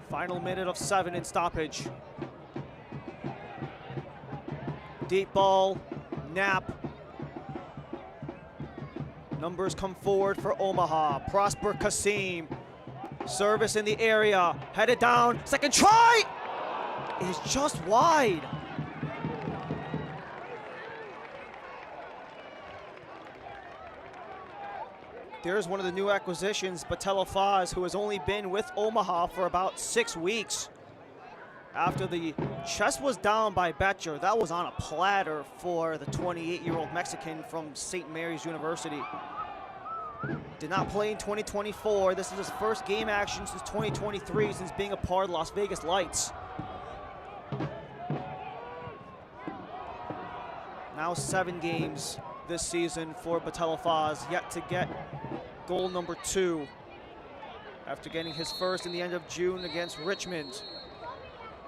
Final minute of 7 in stoppage. Deep ball, Knapp. Numbers come forward for Omaha. Prosper Kasim. Service in the area. Headed down. Second try! Is just wide. There's one of the new acquisitions, Batelafaz, who has only been with Omaha for about 6 weeks. After the chest was down by Betcher, that was on a platter for the 28-year-old Mexican from St. Mary's University. Did not play in 2024. This is his first game action since 2023, since being a part of Las Vegas Lights. Now 7 games this season for Batelafaz, yet to get goal number 2 after getting his first in the end of June against Richmond.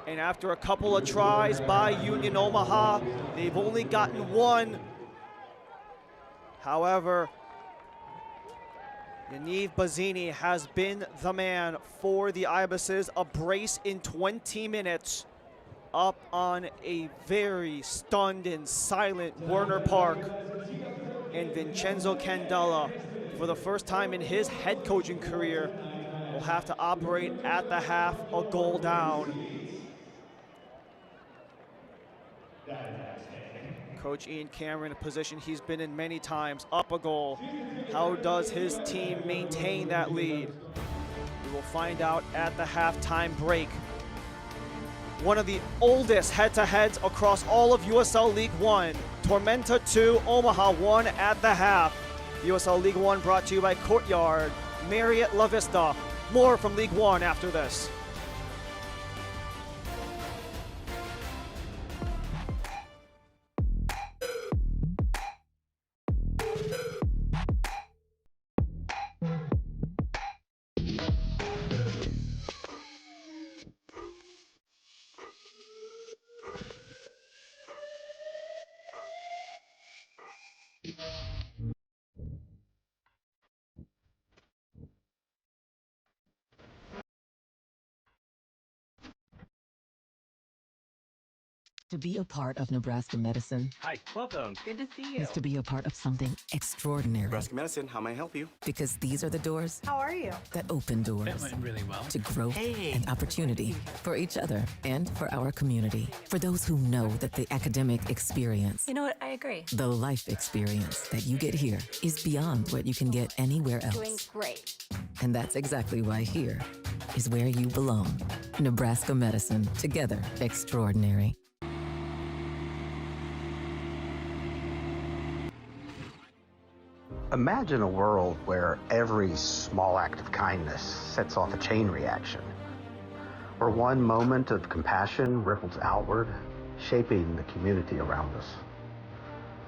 And after a couple of tries by Union Omaha, they've only gotten 1. However, Yaniv Bazzini has been the man for the Ibises. A brace in 20 minutes up on a very stunned and silent Werner Park. And Vincenzo Candela, for the first time in his head coaching career, will have to operate at the half, a goal down. Coach Ian Cameron, a position he's been in many times, up a goal. How does his team maintain that lead? We will find out at the halftime break. One of the oldest head-to-heads across all of USL League One. Tormenta 2, Omaha 1 at the half. USL League One brought to you by Courtyard, Marriott La Vista. More from League One after this. To be a part of Nebraska medicine. Hi, welcome. Good to see you. Is to be a part of something extraordinary. Nebraska Medicine, how may I help you? Because these are the doors How are you? that open doors That went really well. to growth Hey. and opportunity for each other and for our community. For those who know that the academic experience, You know what? I agree. the life experience that you get here is beyond what you can get anywhere Doing else. great. And that's exactly why here is where you belong. Nebraska medicine, together extraordinary. Imagine a world where every small act of kindness sets off a chain reaction, where one moment of compassion ripples outward, shaping the community around us.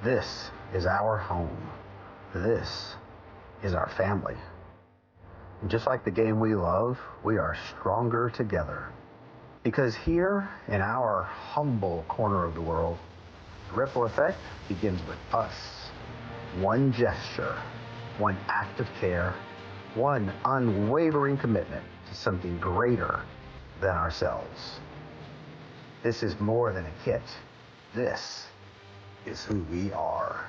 This is our home. This is our family. And just like the game we love, we are stronger together. Because here, in our humble corner of the world, the ripple effect begins with us. one gesture, one act of care, one unwavering commitment to something greater than ourselves. This is more than a kit. This is who we are.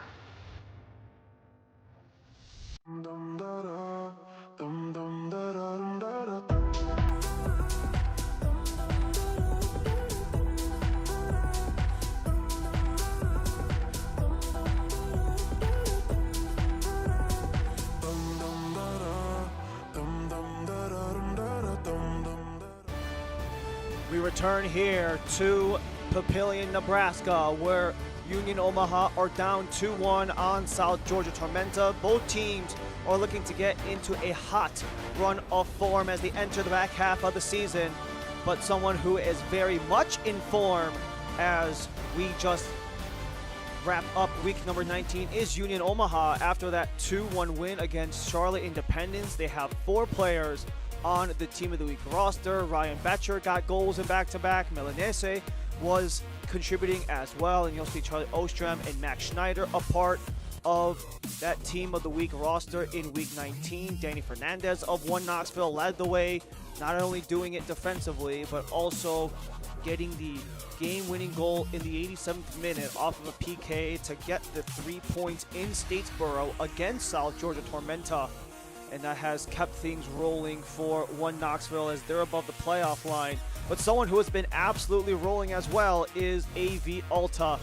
We return here to Papillion, Nebraska, where Union Omaha are down 2-1 on South Georgia Tormenta. Both teams are looking to get into a hot run of form as they enter the back half of the season. But someone who is very much in form as we just wrap up week number 19 is Union Omaha. After that 2-1 win against Charlotte Independence, they have 4 players on the Team of the Week roster. Ryan Betcher got goals in back-to-back. Milanese was contributing as well, and you'll see Charlie Ostrom and Max Schneider a part of that Team of the Week roster in week 19. Danny Fernandez of One Knoxville led the way, not only doing it defensively, but also getting the game-winning goal in the 87th minute off of a PK to get the 3 points in Statesboro against South Georgia Tormenta. And that has kept things rolling for One Knoxville as they're above the playoff line. But someone who has been absolutely rolling as well is AV Alta,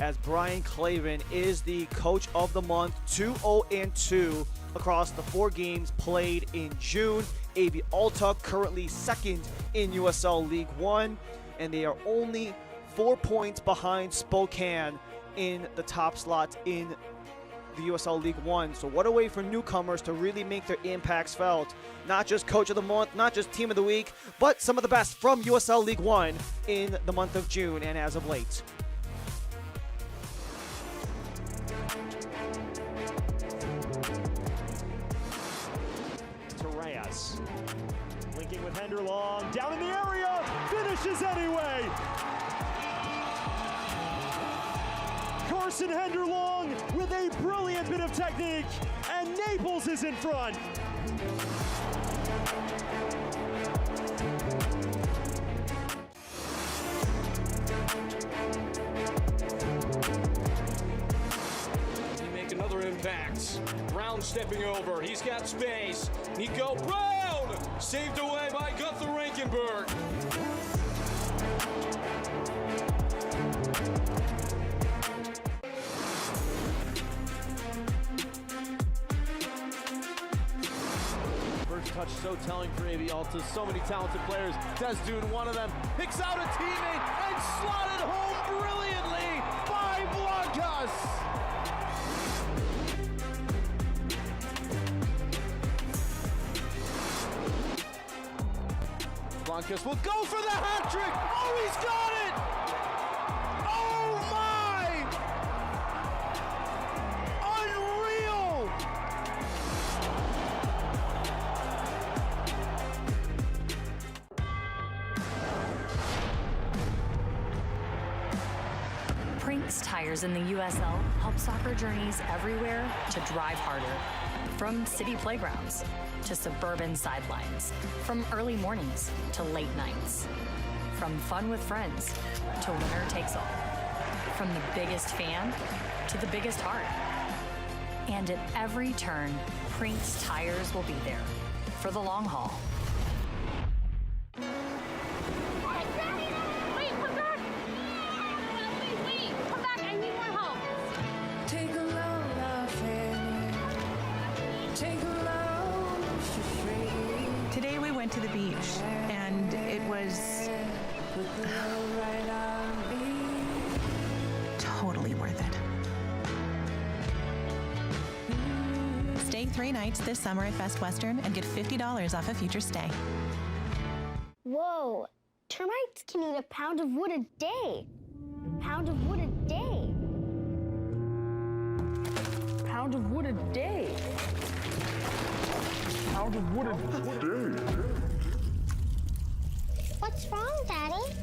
as Brian Clavin is the coach of the month, 2-0-2 across the 4 games played in June. AV Alta currently second in USL League One, and they are only 4 points behind Spokane in the top slot in the USL League One. So what a way for newcomers to really make their impacts felt. Not just coach of the month, not just team of the week, but some of the best from USL League One in the month of June and as of late. Torres linking with Henderlong, down in the area, finishes anyway. Carson Henderlong with a brilliant bit of technique, and Naples is in front. He make another impact. Brown stepping over. He's got space. Nico Brown saved away by Gunther Rankenberg. Touch so telling for AV Alta. So many talented players. Desdune, one of them, picks out a teammate and slotted home brilliantly by Blancas. Blancas will go for the hat trick. Oh, he's got it! Oh my! Unreal! Prinks tires in the USL help soccer journeys everywhere to drive harder. From city playgrounds to suburban sidelines, from early mornings to late nights, from fun with friends to winner takes all, from the biggest fan to the biggest heart. And at every turn, Prinks tires will be there for the long haul. Today we went to the beach, and it was totally worth it. Stay 3 nights this summer at Best Western and get $50 off a future stay. Whoa, termites can eat a pound of wood a day. Pound of wood a day. Pound of wood a day. Pound of wood a day. What's wrong, Daddy?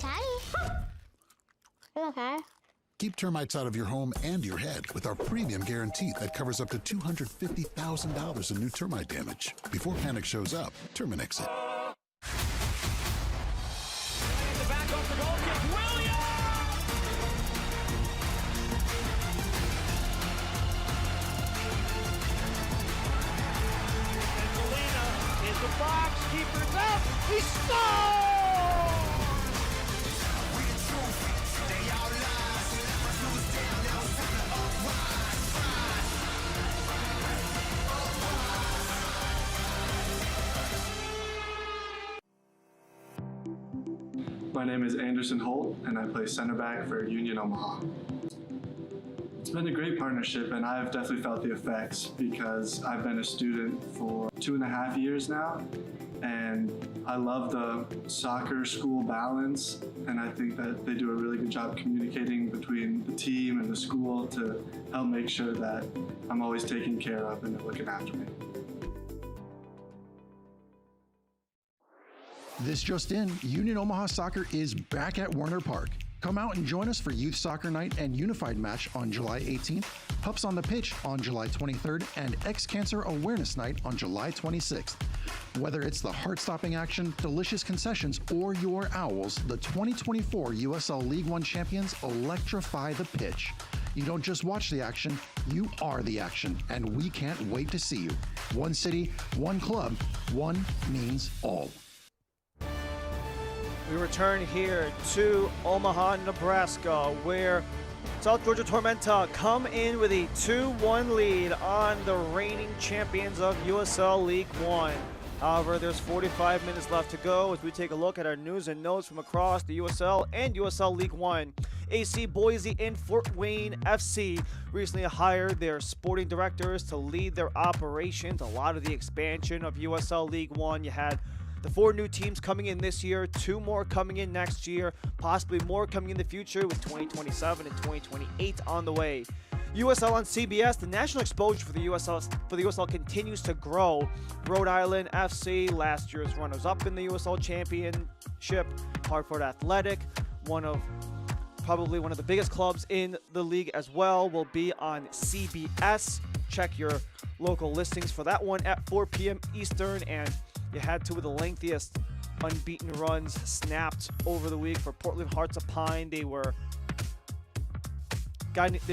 Daddy? You okay? Keep termites out of your home and your head with our premium guarantee that covers up to $250,000 in new termite damage. Before panic shows up, Terminix it. The box keeper's out. He scores! My name is Anderson Holt, and I play center back for Union Omaha. It's been a great partnership, and I've definitely felt the effects because I've been a student for 2.5 years now, and I love the soccer school balance, and I think that they do a really good job communicating between the team and the school to help make sure that I'm always taken care of and they're looking after me. This just in, Union Omaha Soccer is back at Werner Park. Come out and join us for Youth Soccer Night and Unified Match on July 18th, Pups on the Pitch on July 23rd, and X-Cancer Awareness Night on July 26th. Whether it's the heart-stopping action, delicious concessions, or your Owls, the 2024 USL League One champions electrify the pitch. You don't just watch the action, you are the action, and we can't wait to see you. One city, one club, one means all. We return here to Omaha, Nebraska, where South Georgia Tormenta come in with a 2-1 lead on the reigning champions of USL League One. However, there's 45 minutes left to go as we take a look at our news and notes from across the USL and USL League One. AC Boise and Fort Wayne FC recently hired their sporting directors to lead their operations. A lot of the expansion of USL League One. You had the 4 new teams coming in this year, 2 more coming in next year, possibly more coming in the future with 2027 and 2028 on the way. USL on CBS, the national exposure for the USL continues to grow. Rhode Island FC, last year's runners-up in the USL Championship. Hartford Athletic, probably one of the biggest clubs in the league as well, will be on CBS. Check your local listings for that one at 4 p.m. Eastern, and you had 2 of the lengthiest unbeaten runs snapped over the week for Portland Hearts of Pine. They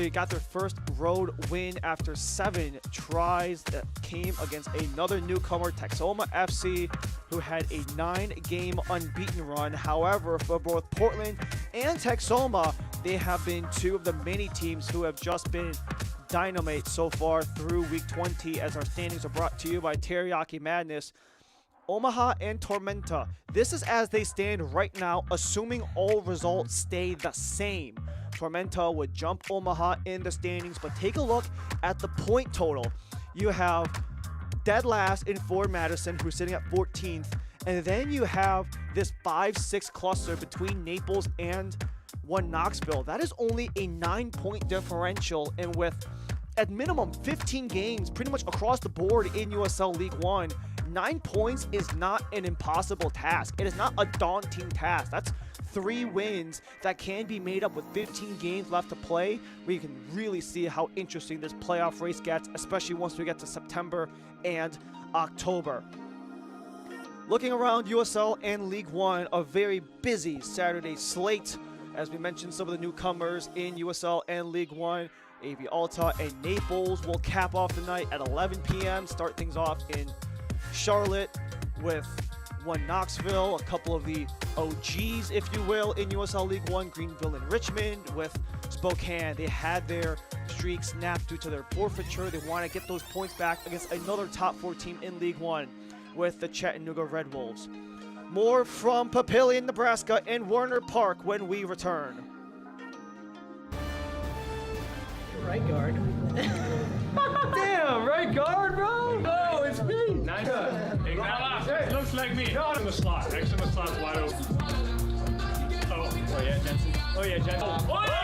got their first road win after 7 tries that came against another newcomer, Texoma FC, who had a 9-game unbeaten run. However, for both Portland and Texoma, they have been 2 of the many teams who have just been dynamite so far through week 20, as our standings are brought to you by Teriyaki Madness. Omaha and Tormenta, this is as they stand right now, assuming all results stay the same. Tormenta would jump Omaha in the standings, but take a look at the point total. You have dead last in Ford Madison, who's sitting at 14th, and then you have this 5-6 cluster between Naples and 1 Knoxville. That is only a 9-point differential, and with at minimum 15 games pretty much across the board in USL League One, 9 points is not an impossible task. It is not a daunting task. That's 3 wins that can be made up with 15 games left to play. We can really see how interesting this playoff race gets, especially once we get to September and October. Looking around USL and League One, a very busy Saturday slate. As we mentioned, some of the newcomers in USL and League One, AV Alta and Naples will cap off the night at 11 p.m. Start things off in Charlotte with 1 Knoxville, a couple of the OGs, if you will, in USL League One, Greenville and Richmond. With Spokane, they had their streak snapped due to their forfeiture. They want to get those points back against another top 4 team in League One with the Chattanooga Red Wolves. More from Papillion, Nebraska and Werner Park when we return. Right guard. Damn, right guard, bro. Oh, it's me. Nice. Hey, looks like me. Not in the slot. Next in the slot's wide open. Oh yeah, Jensen. Oh yeah, Jensen. Oh, hey!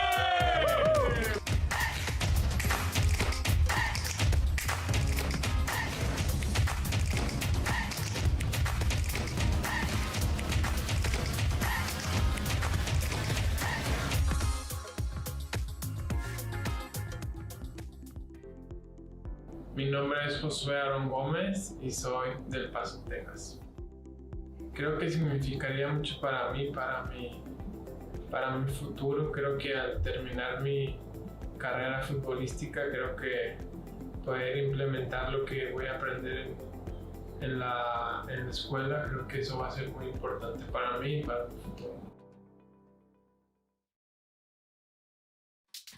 Mi nombre es Josué Aaron Gómez y soy del Paso, Texas. Creo que significaría mucho para mí, para mi futuro. Creo que al terminar mi carrera futbolística, creo que poder implementar lo que voy a aprender en la escuela, creo que eso va a ser muy importante para mí y para mi futuro.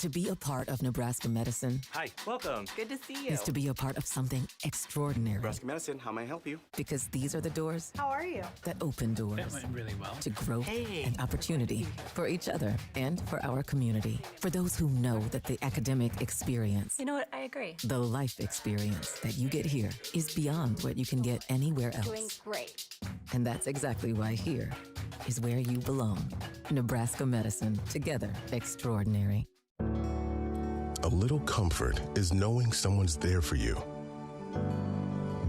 To be a part of Nebraska medicine Hi, welcome. Good to see you. is to be a part of something extraordinary. Nebraska Medicine, how may I help you? Because these are the doors How are you? that open doors That went really well. to growth Hey. and opportunity for each other and for our community. For those who know that the academic experience, You know what? I agree. the life experience that you get here is beyond what you can get anywhere Doing else. great. And that's exactly why here is where you belong. Nebraska medicine, together extraordinary. A little comfort is knowing someone's there for you.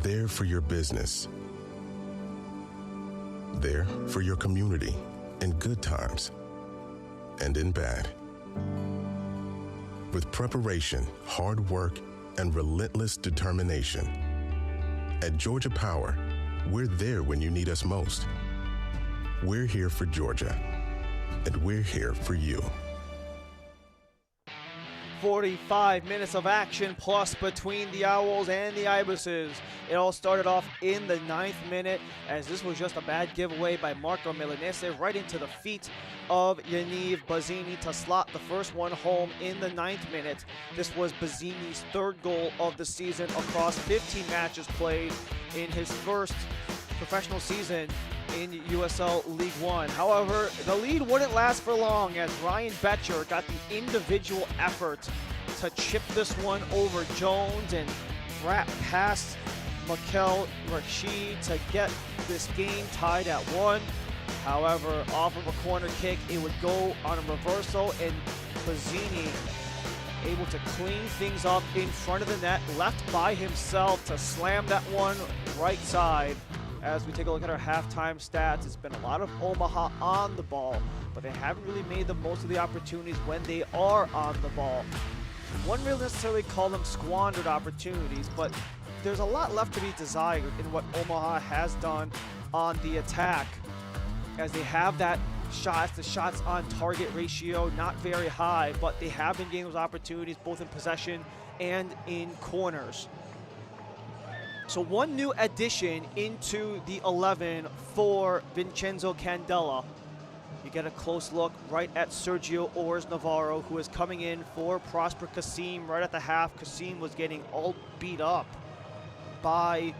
There for your business. There for your community in good times and in bad. With preparation, hard work, and relentless determination. At Georgia Power, we're there when you need us most. We're here for Georgia, and we're here for you. 45 minutes of action plus between the Owls and the Ibises. It all started off in the 9th minute as this was just a bad giveaway by Marco Milanese right into the feet of Yaniv Bazzini to slot the first one home in the 9th minute. This was Bazzini's 3rd goal of the season across 15 matches played in his first professional season in USL League One. However, the lead wouldn't last for long as Ryan Betcher got the individual effort to chip this one over Jones and past Mikel Rashid to get this game tied at 1. However, off of a corner kick, it would go on a reversal and Bazzini able to clean things up in front of the net, left by himself to slam that one right side. As we take a look at our halftime stats, it's been a lot of Omaha on the ball, but they haven't really made the most of the opportunities when they are on the ball. Wouldn't really necessarily call them squandered opportunities, but there's a lot left to be desired in what Omaha has done on the attack, as they have the shots on target ratio not very high, but they have been getting those opportunities both in possession and in corners. So one new addition into the 11 for Vincenzo Candela. You get a close look right at Sergio Ors Navarro, who is coming in for Prosper Kasim right at the half. Kasim was getting all beat up by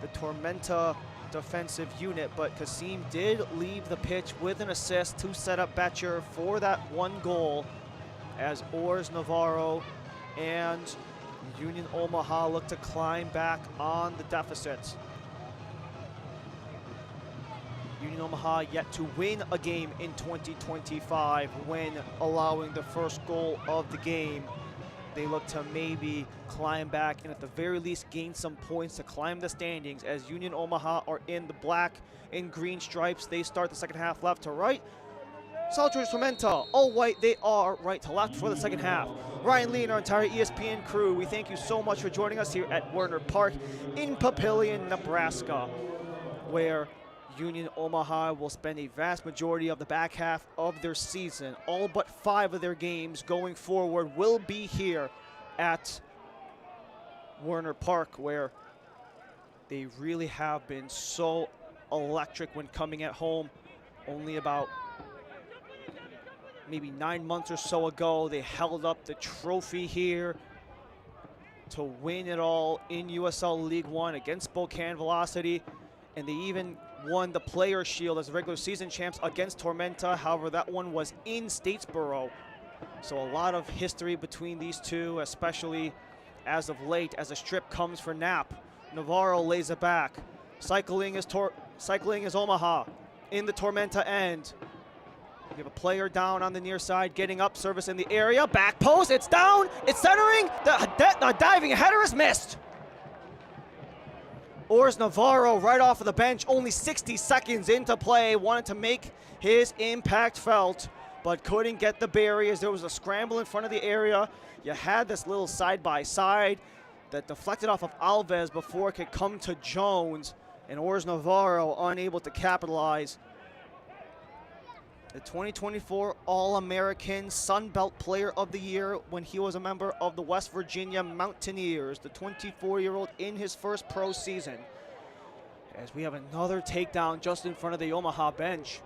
the Tormenta defensive unit, but Kasim did leave the pitch with an assist to set up Betcher for that 1 goal as Ors Navarro and Union Omaha look to climb back on the deficits. Union Omaha yet to win a game in 2025 when allowing the first goal of the game. They look to maybe climb back and at the very least gain some points to climb the standings as Union Omaha are in the black and green stripes. They start the second half left to right. South Georgia Tormenta, all white, they are right to left for the second half. Ryan Lee and our entire ESPN crew, we thank you so much for joining us here at Werner Park in Papillion, Nebraska, where Union Omaha will spend a vast majority of the back half of their season. All but 5 of their games going forward will be here at Werner Park, where they really have been so electric when coming at home. Only about maybe 9 months or so ago, they held up the trophy here to win it all in USL League One against Spokane Velocity, and they even won the Player Shield as regular season champs against Tormenta. However, that one was in Statesboro. So a lot of history between these two, especially as of late, as a strip comes for Knapp. Navarro lays it back. Cycling is Omaha in the Tormenta end. You have a player down on the near side, getting up, service in the area, back post, it's down, it's centering, the diving header is missed. Ors Navarro right off of the bench, only 60 seconds into play, wanted to make his impact felt, but couldn't get the barriers. There was a scramble in front of the area. You had this little side-by-side. that deflected off of Alves before it could come to Jones, and Ors Navarro unable to capitalize. The 2024 All-American Sun Belt Player of the Year when he was a member of the West Virginia Mountaineers, the 24-year-old in his first pro season. As we have another takedown just in front of the Omaha bench.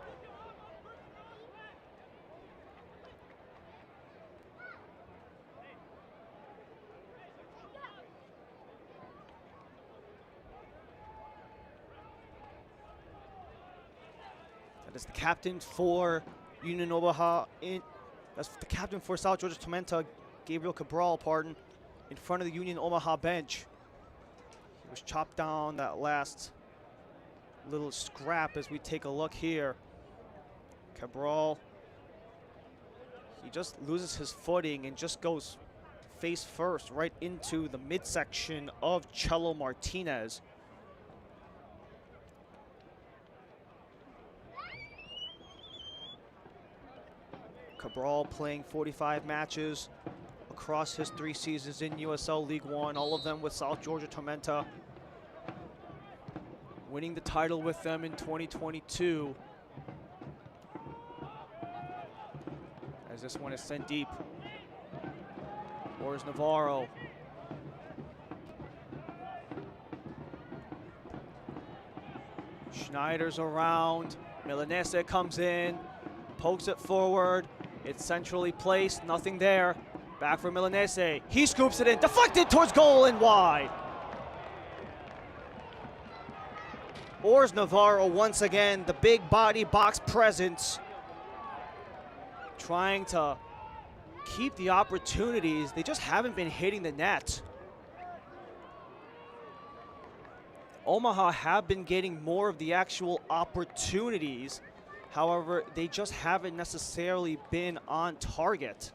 That is the captain for Union Omaha. That's the captain for South Georgia Tormenta, Gabriel Cabral, pardon, in front of the Union Omaha bench. He was chopped down that last little scrap as we take a look here. Cabral, he just loses his footing and just goes face first right into the midsection of Chelo Martinez. Cabral playing 45 matches across his 3 seasons in USL League One, all of them with South Georgia Tormenta. Winning the title with them in 2022. As this one is sent deep. Ors Navarro. Schneider's around. Milanese comes in, pokes it forward. It's centrally placed, nothing there. Back for Milanese. He scoops it in, deflected towards goal and wide. Ors Navarro once again, the big body box presence, trying to keep the opportunities. They just haven't been hitting the net. Omaha have been getting more of the actual opportunities. However, they just haven't necessarily been on target.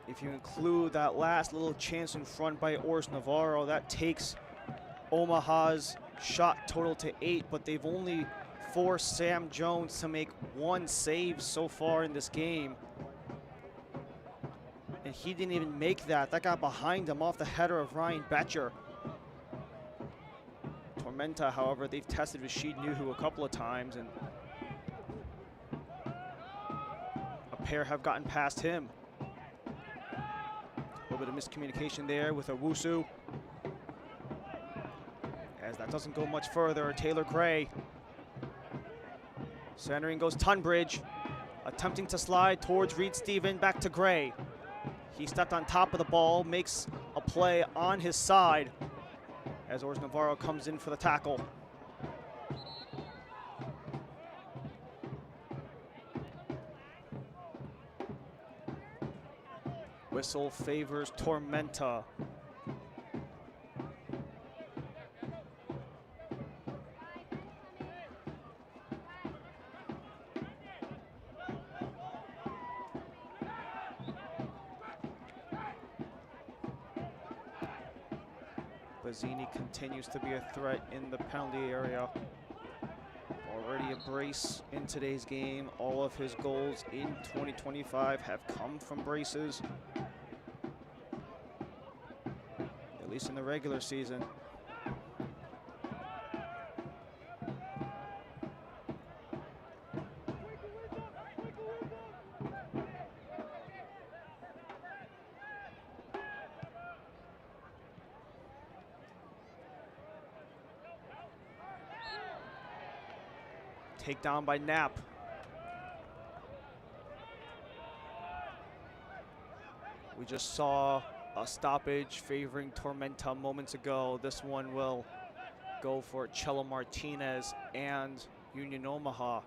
If you include that last little chance in front by Ors Navarro, that takes Omaha's shot total to 8, but they've only forced Sam Jones to make 1 save so far in this game. And he didn't even make that. That got behind him off the header of Ryan Betcher. Tormenta, however, they've tested Rashid Nuhu a couple of times, and a pair have gotten past him. A little bit of miscommunication there with Owusu. As that doesn't go much further, Taylor Gray. Centering goes Tunbridge, attempting to slide towards Reed Stephen, back to Gray. He stepped on top of the ball, makes a play on his side as Ors Navarro comes in for the tackle. Whistle favors Tormenta. Bazzini continues to be a threat in the penalty area. Already a brace in today's game. All of his goals in 2025 have come from braces. At least in the regular season. Takedown by Knapp. We just saw a stoppage favoring Tormenta moments ago. This one will go for Chelo Martinez and Union Omaha.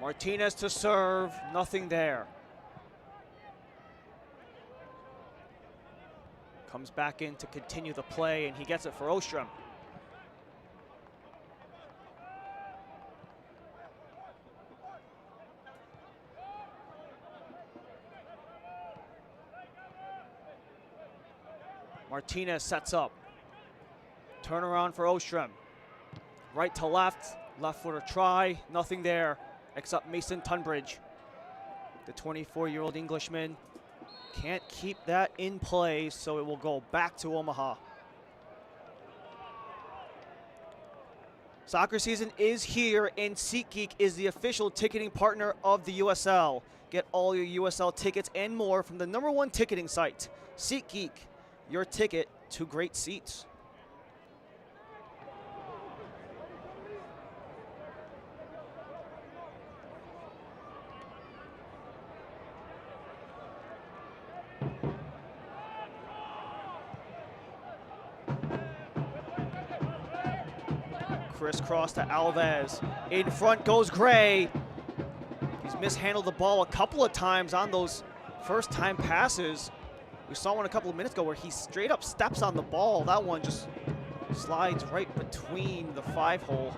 Martinez to serve, nothing there. Comes back in to continue the play, and he gets it for Ostrom. Martinez sets up. Turnaround for Ostrom. Right to left, left footer try, nothing there, except Mason Tunbridge. The 24-year-old Englishman can't keep that in play, so it will go back to Omaha. Soccer season is here, and SeatGeek is the official ticketing partner of the USL. Get all your USL tickets and more from the #1 ticketing site, SeatGeek, your ticket to great seats. Crisscross to Alves. In front goes Gray. He's mishandled the ball a couple of times on those first-time passes. We saw one a couple of minutes ago where he straight up steps on the ball. That one just slides right between the 5-hole.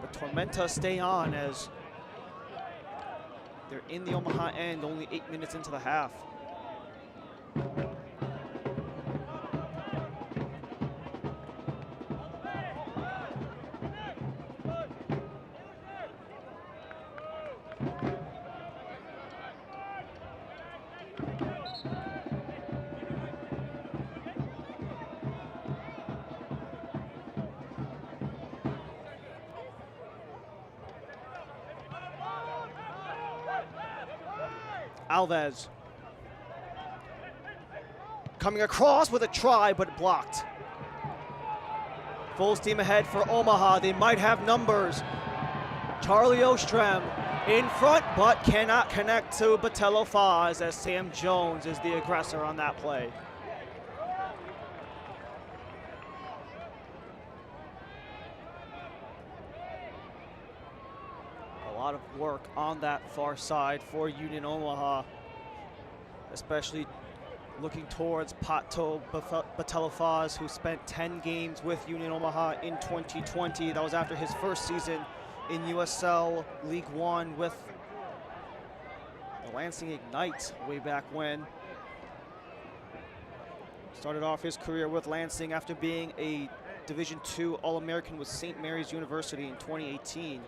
But Tormenta stay on as they're in the Omaha end, only 8 minutes into the half. Alves coming across with a try, but blocked. Full steam ahead for Omaha. They might have numbers. Charlie Ostrom in front, but cannot connect to Botello Faz as Sam Jones is the aggressor on that play. A lot of work on that far side for Union Omaha, especially looking towards Pato Botello Faz, who spent 10 games with Union Omaha in 2020. That was after his first season in USL League One with the Lansing Ignite way back when. Started off his career with Lansing after being a Division II All-American with St. Mary's University in 2018.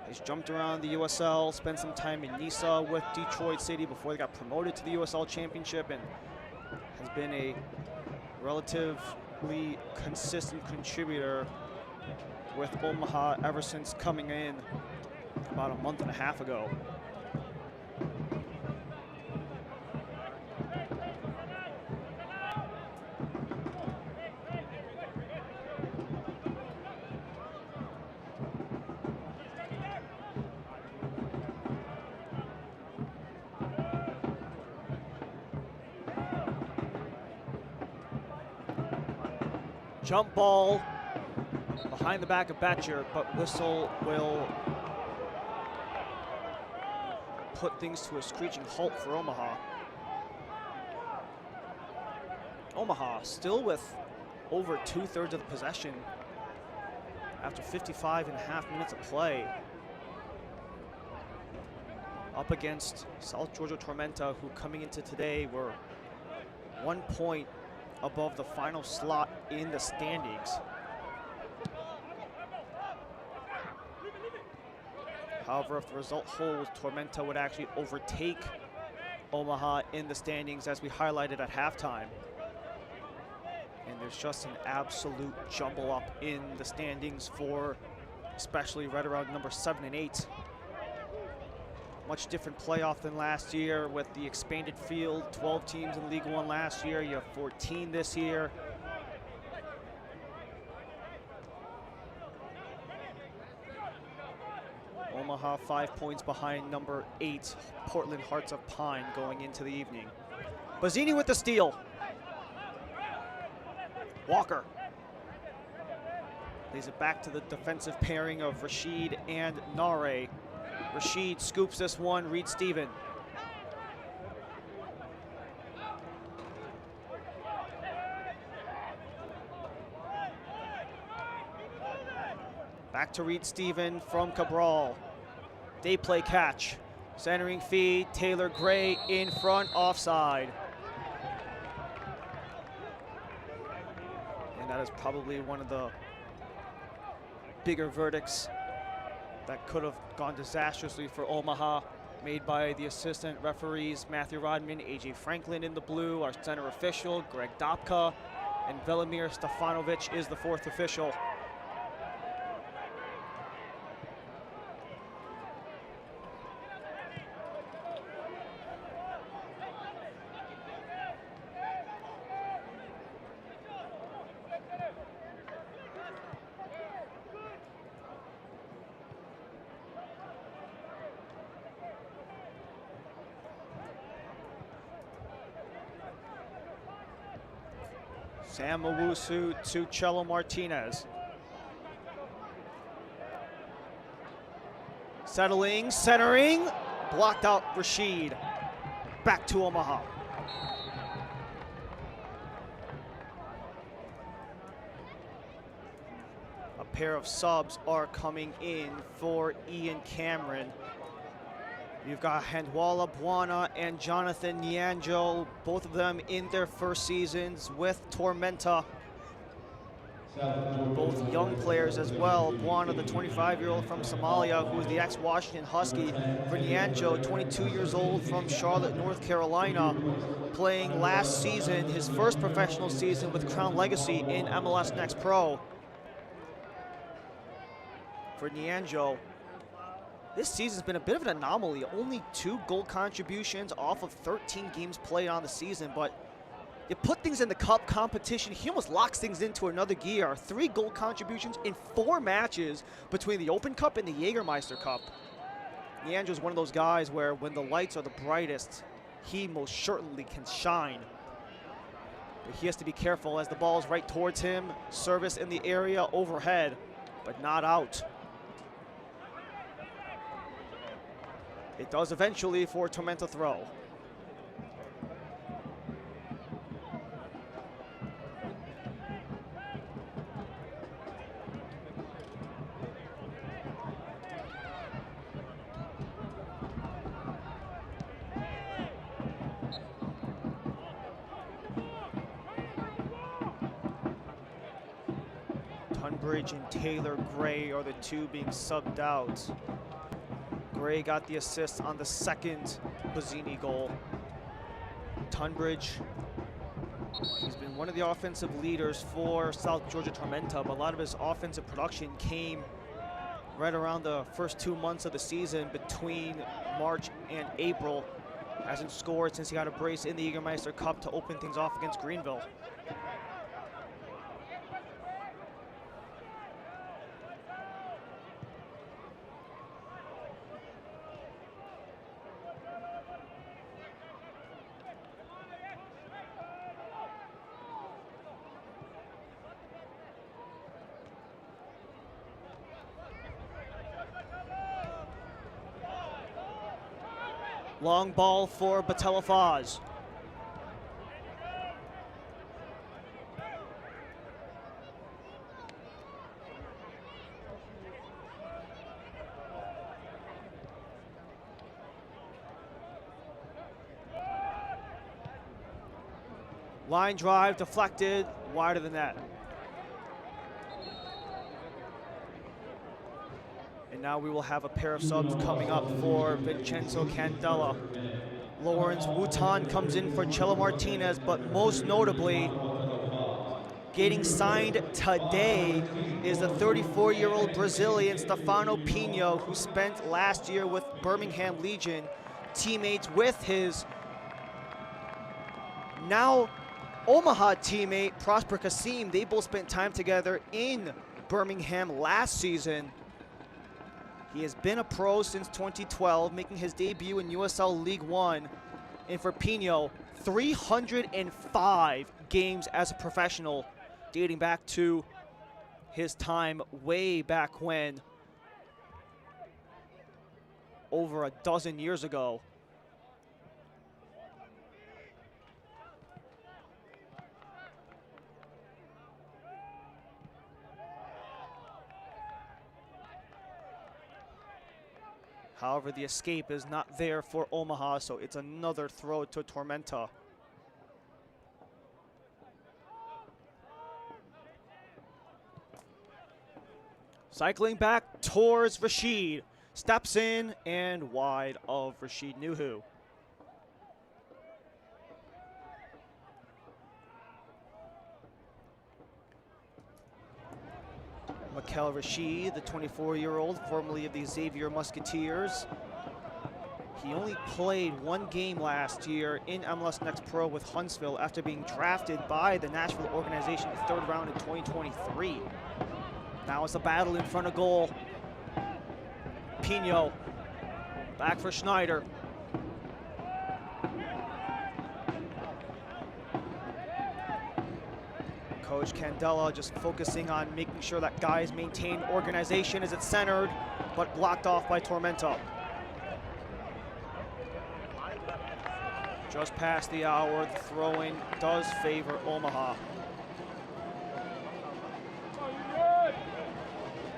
He's jumped around the USL, spent some time in Nisa with Detroit City before they got promoted to the USL Championship, and has been a relatively consistent contributor with Omaha ever since coming in about a month and a half ago. Jump ball behind the back of Betcher, but whistle will put things to a screeching halt for Omaha. Omaha still with over 2/3 of the possession after 55.5 minutes of play. Up against South Georgia Tormenta, who coming into today were 1 point above the final slot in the standings. However, if the result holds, Tormenta would actually overtake Omaha in the standings, as we highlighted at halftime. And there's just an absolute jumble up in the standings for especially right around number 7 and 8. Much different playoff than last year with the expanded field. 12 teams in League One last year. You have 14 this year. Omaha 5 points behind number 8, Portland Hearts of Pine, going into the evening. Bazzini with the steal. Walker. Lays it back to the defensive pairing of Rashid and Nare. Rashid scoops this one, Reed Steven. Back to Reed Steven from Cabral. They play catch. Centering feed, Taylor Gray in front, offside. And that is probably one of the bigger verdicts that could have gone disastrously for Omaha, made by the assistant referees Matthew Rodman, AJ Franklin in the blue, our center official, Greg Dopka, and Velimir Stefanovic is the fourth official. Sam Owusu to Chelo Martinez. Settling, centering, blocked out Rashid. Back to Omaha. A pair of subs are coming in for Ian Cameron. You've got Handwala Buana and Jonathan Nyanjo, both of them in their first seasons with Tormenta. Both young players as well. Buana, the 25-year-old from Somalia, who is the ex-Washington Husky. For Nyanjo, 22 years old from Charlotte, North Carolina, playing last season, his first professional season with Crown Legacy in MLS Next Pro. For Nyanjo, this season's been a bit of an anomaly. Only 2 goal contributions off of 13 games played on the season, but you put things in the cup competition, he almost locks things into another gear. 3 goal contributions in 4 matches between the Open Cup and the Jägermeister Cup. Nyanjo's one of those guys where when the lights are the brightest, he most certainly can shine. But he has to be careful as the ball's right towards him. Service in the area overhead, but not out. It does eventually for Tormenta throw. Tunbridge and Taylor Gray are the 2 being subbed out. Gray got the assist on the second Bazzini goal. Tunbridge, he's been one of the offensive leaders for South Georgia Tormenta, but a lot of his offensive production came right around the first 2 months of the season between March and April. Hasn't scored since he got a brace in the Jägermeister Cup to open things off against Greenville. Long ball for Batelafaz. Line drive deflected, wide of the net. And now we will have a pair of subs coming up for Vincenzo Candela. Lawrence Wutan comes in for Chelo Martinez, but most notably, getting signed today is the 34-year-old Brazilian Stefano Pinho, who spent last year with Birmingham Legion, teammates with his now Omaha teammate Prosper Kasim. They both spent time together in Birmingham last season. He has been a pro since 2012, making his debut in USL League One. And for Pinho, 305 games as a professional, dating back to his time way back when, over a dozen years ago. However, the escape is not there for Omaha, so it's another throw to Tormenta. Cycling back towards Rashid. Steps in and wide of Rashid Nuhu. Mikel Rashid, the 24-year-old, formerly of the Xavier Musketeers. He only played one game last year in MLS Next Pro with Huntsville after being drafted by the Nashville organization in the 3rd round in 2023. Now it's a battle in front of goal. Pino, back for Schneider. Coach Candela just focusing on making sure that guys maintain organization as it's centered, but blocked off by Tormenta. Just past the hour, the throw-in does favor Omaha.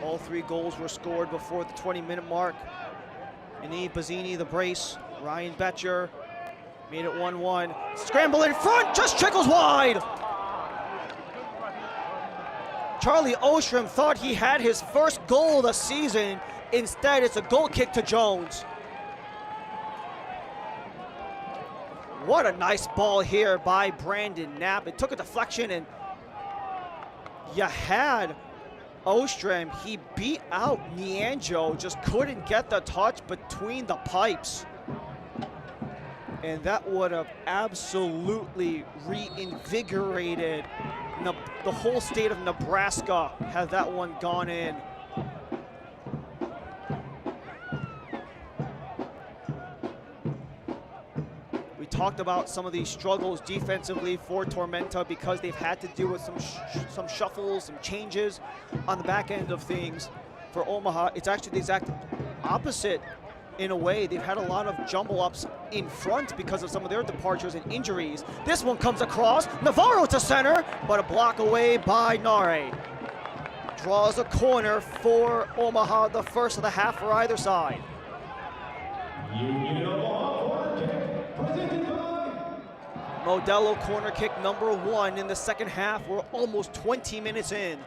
All 3 goals were scored before the 20-minute mark. Ini Bazzini, the brace. Ryan Betcher made it 1-1. Scramble in front, just trickles wide. Charlie Ostrom thought he had his first goal of the season. Instead, it's a goal kick to Jones. What a nice ball here by Brandon Knapp. It took a deflection, and you had Ostrom. He beat out Nianjo, just couldn't get the touch between the pipes. And that would have absolutely reinvigorated the whole state of Nebraska had that one gone in. We talked about some of these struggles defensively for Tormenta because they've had to deal with some shuffles, some changes on the back end of things. For Omaha, it's actually the exact opposite in a way. They've had a lot of jumble ups in front because of some of their departures and injuries. This one comes across, Navarro to center, but a block away by Nare. Draws a corner for Omaha, the first of the half for either side. Modelo corner kick number 1 in the second half. We're almost 20 minutes in.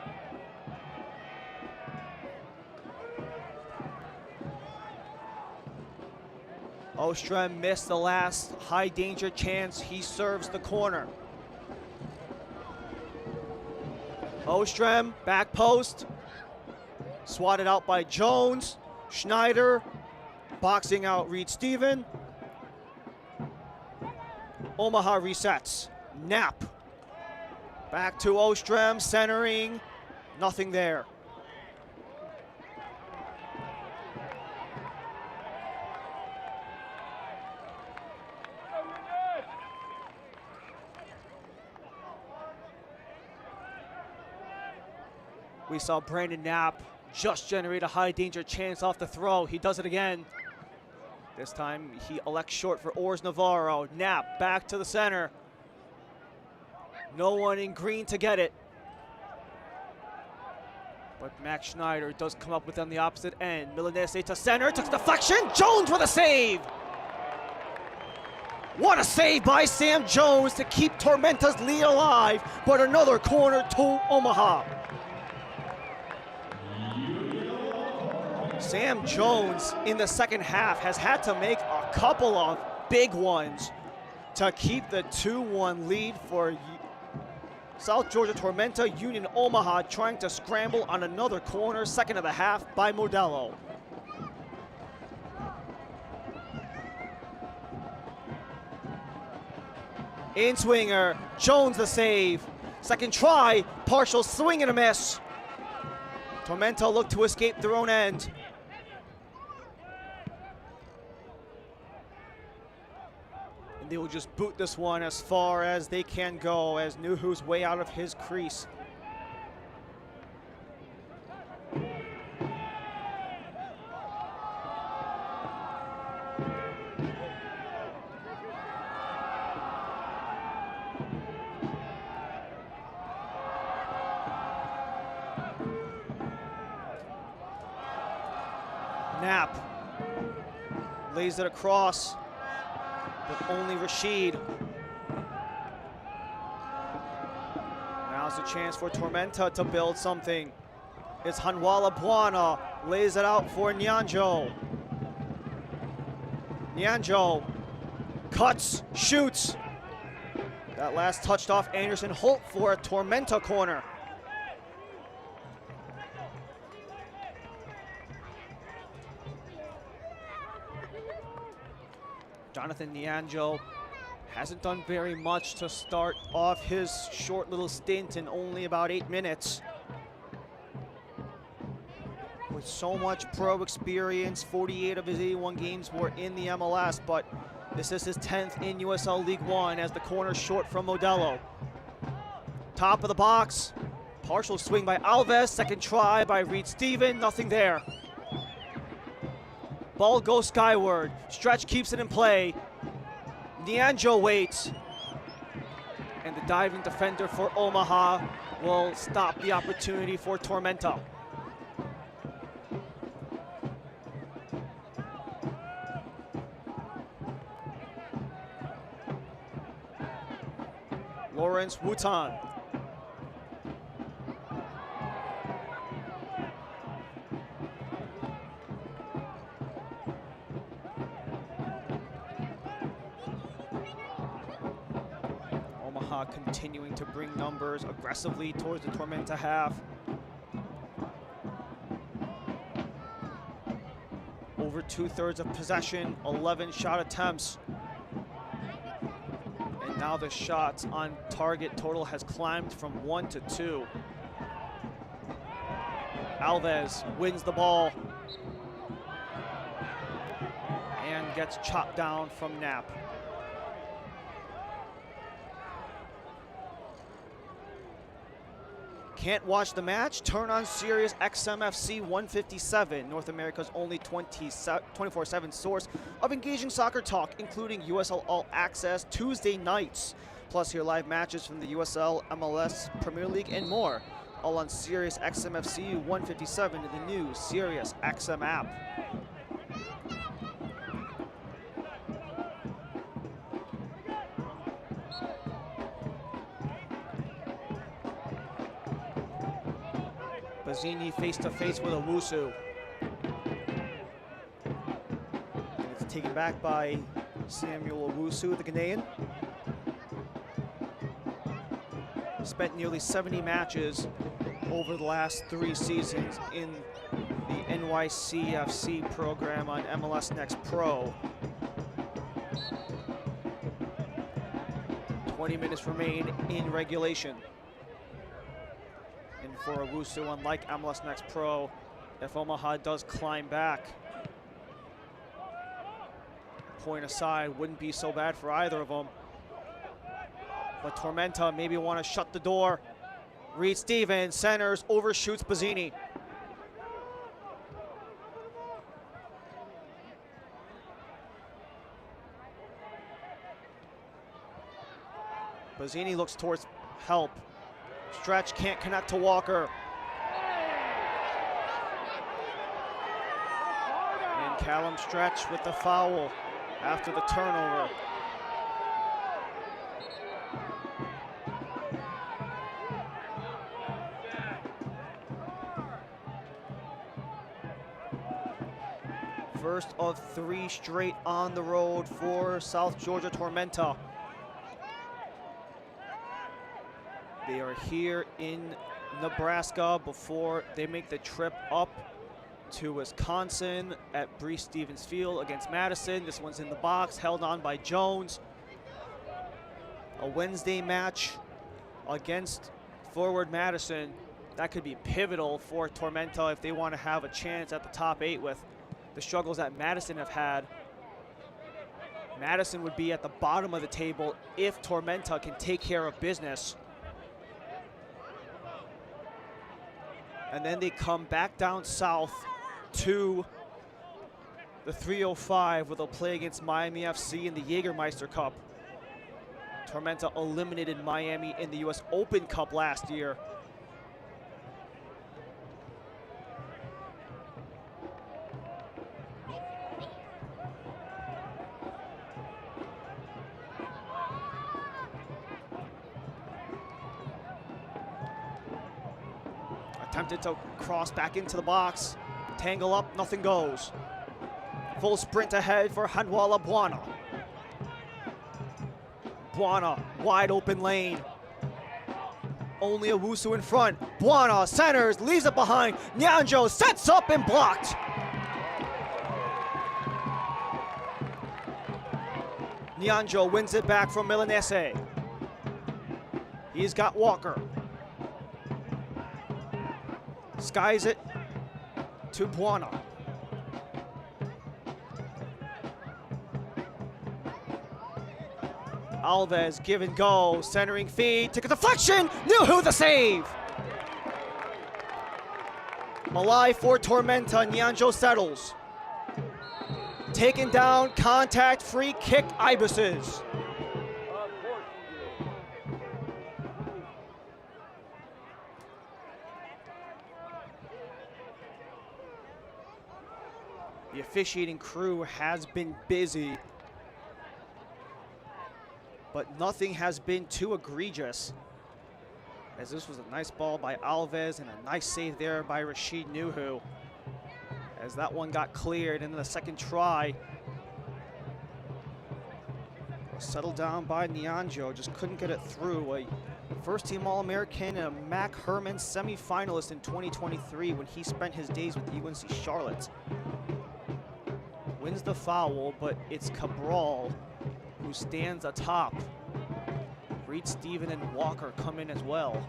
Ostrom missed the last high danger chance. He serves the corner. Ostrom, back post. Swatted out by Jones. Schneider, boxing out Reed Steven. Omaha resets. Knapp. Back to Ostrom, centering. Nothing there. We saw Brandon Knapp just generate a high danger chance off the throw. He does it again. This time he elects short for Ors Navarro. Knapp back to the center. No one in green to get it. But Max Schneider does come up with on the opposite end. Milanese to center, took the deflection. Jones with a save. What a save by Sam Jones to keep Tormenta's lead alive, but another corner to Omaha. Sam Jones in the second half has had to make a couple of big ones to keep the 2-1 lead for South Georgia Tormenta. Union Omaha trying to scramble on another corner, second of the half by Modelo. In-swinger, Jones the save. Second try, partial swing and a miss. Tormenta look to escape their own end. And they will just boot this one as far as they can go as Nuhu's way out of his crease. Knapp lays it across, but only Rashid. Now's a chance for Tormenta to build something. It's Hanwala Bwana, lays it out for Nyanjo. Nyanjo cuts, shoots. That last touched off Anderson Holt for a Tormenta corner. Jonathan Nyanjo hasn't done very much to start off his short little stint in only about 8 minutes. With so much pro experience, 48 of his 81 games were in the MLS, but this is his 10th in USL League One as the corner short from Modelo. Top of the box, partial swing by Alves, second try by Reed Steven, nothing there. Ball goes skyward, Stretch keeps it in play. Nyanjo waits, and the diving defender for Omaha will stop the opportunity for Tormenta. Lawrence Wutan. Omaha continuing to bring numbers aggressively towards the Tormenta half. Over 2/3 of possession, 11 shot attempts. And now the shots on target total has climbed from 1 to 2. Alves wins the ball and gets chopped down from Knapp. Can't watch the match? Turn on Sirius XMFC 157, North America's only 24/7 source of engaging soccer talk, including USL All Access Tuesday nights. Plus hear live matches from the USL, MLS, Premier League, and more. All on Sirius XMFC 157 in the new Sirius XM app. Bazzini face-to-face with Owusu. And it's taken back by Samuel Owusu, the Ghanaian. Spent nearly 70 matches over the last 3 seasons in the NYCFC program on MLS Next Pro. 20 minutes remain in regulation. And for Owusu, unlike MLS Next Pro, if Omaha does climb back, point aside wouldn't be so bad for either of them. But Tormenta maybe want to shut the door. Reed Stevens centers, overshoots Bazzini. Bazzini looks towards help. Stretch can't connect to Walker. And Callum Stretch with the foul after the turnover. First of 3 straight on the road for South Georgia Tormenta. They are here in Nebraska before they make the trip up to Wisconsin at Breese Stevens Field against Madison. This one's in the box, held on by Jones. A Wednesday match against forward Madison. That could be pivotal for Tormenta if they want to have a chance at the top 8 with the struggles that Madison have had. Madison would be at the bottom of the table if Tormenta can take care of business. And then they come back down south to the 305 where they'll play against Miami FC in the Jägermeister Cup. Tormenta eliminated Miami in the US Open Cup last year. Attempted to cross back into the box. Tangle up, nothing goes. Full sprint ahead for Handwala Buana. Buana, wide open lane. Only Owusu in front. Buana centers, leaves it behind. Nyanjo sets up and blocked. Nyanjo wins it back from Milanese. He's got Walker. Skies it to Buana. Alves, give and go, centering feed, took a deflection, Nuhu the save! Malai for Tormenta, Nyanjo settles. Taken down, contact, free kick, Ibises. The officiating crew has been busy, but nothing has been too egregious, as this was a nice ball by Alves and a nice save there by Rashid Nuhu, as that one got cleared. And then the second try was settled down by Nyanjo, just couldn't get it through. A first-team All-American and a Mac Herman semifinalist in 2023 when he spent his days with UNC Charlotte. Wins the foul, but it's Cabral who stands atop. Reed Steven and Walker come in as well.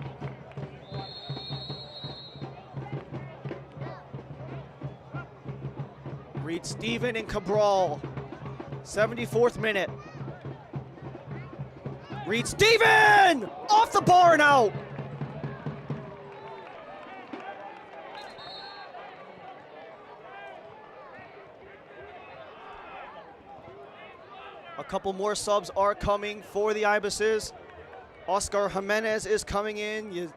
Reed Steven and Cabral, 74th minute. Reed Steven! Off the bar and out! A couple more subs are coming for the Ibises. Oscar Jimenez is coming in.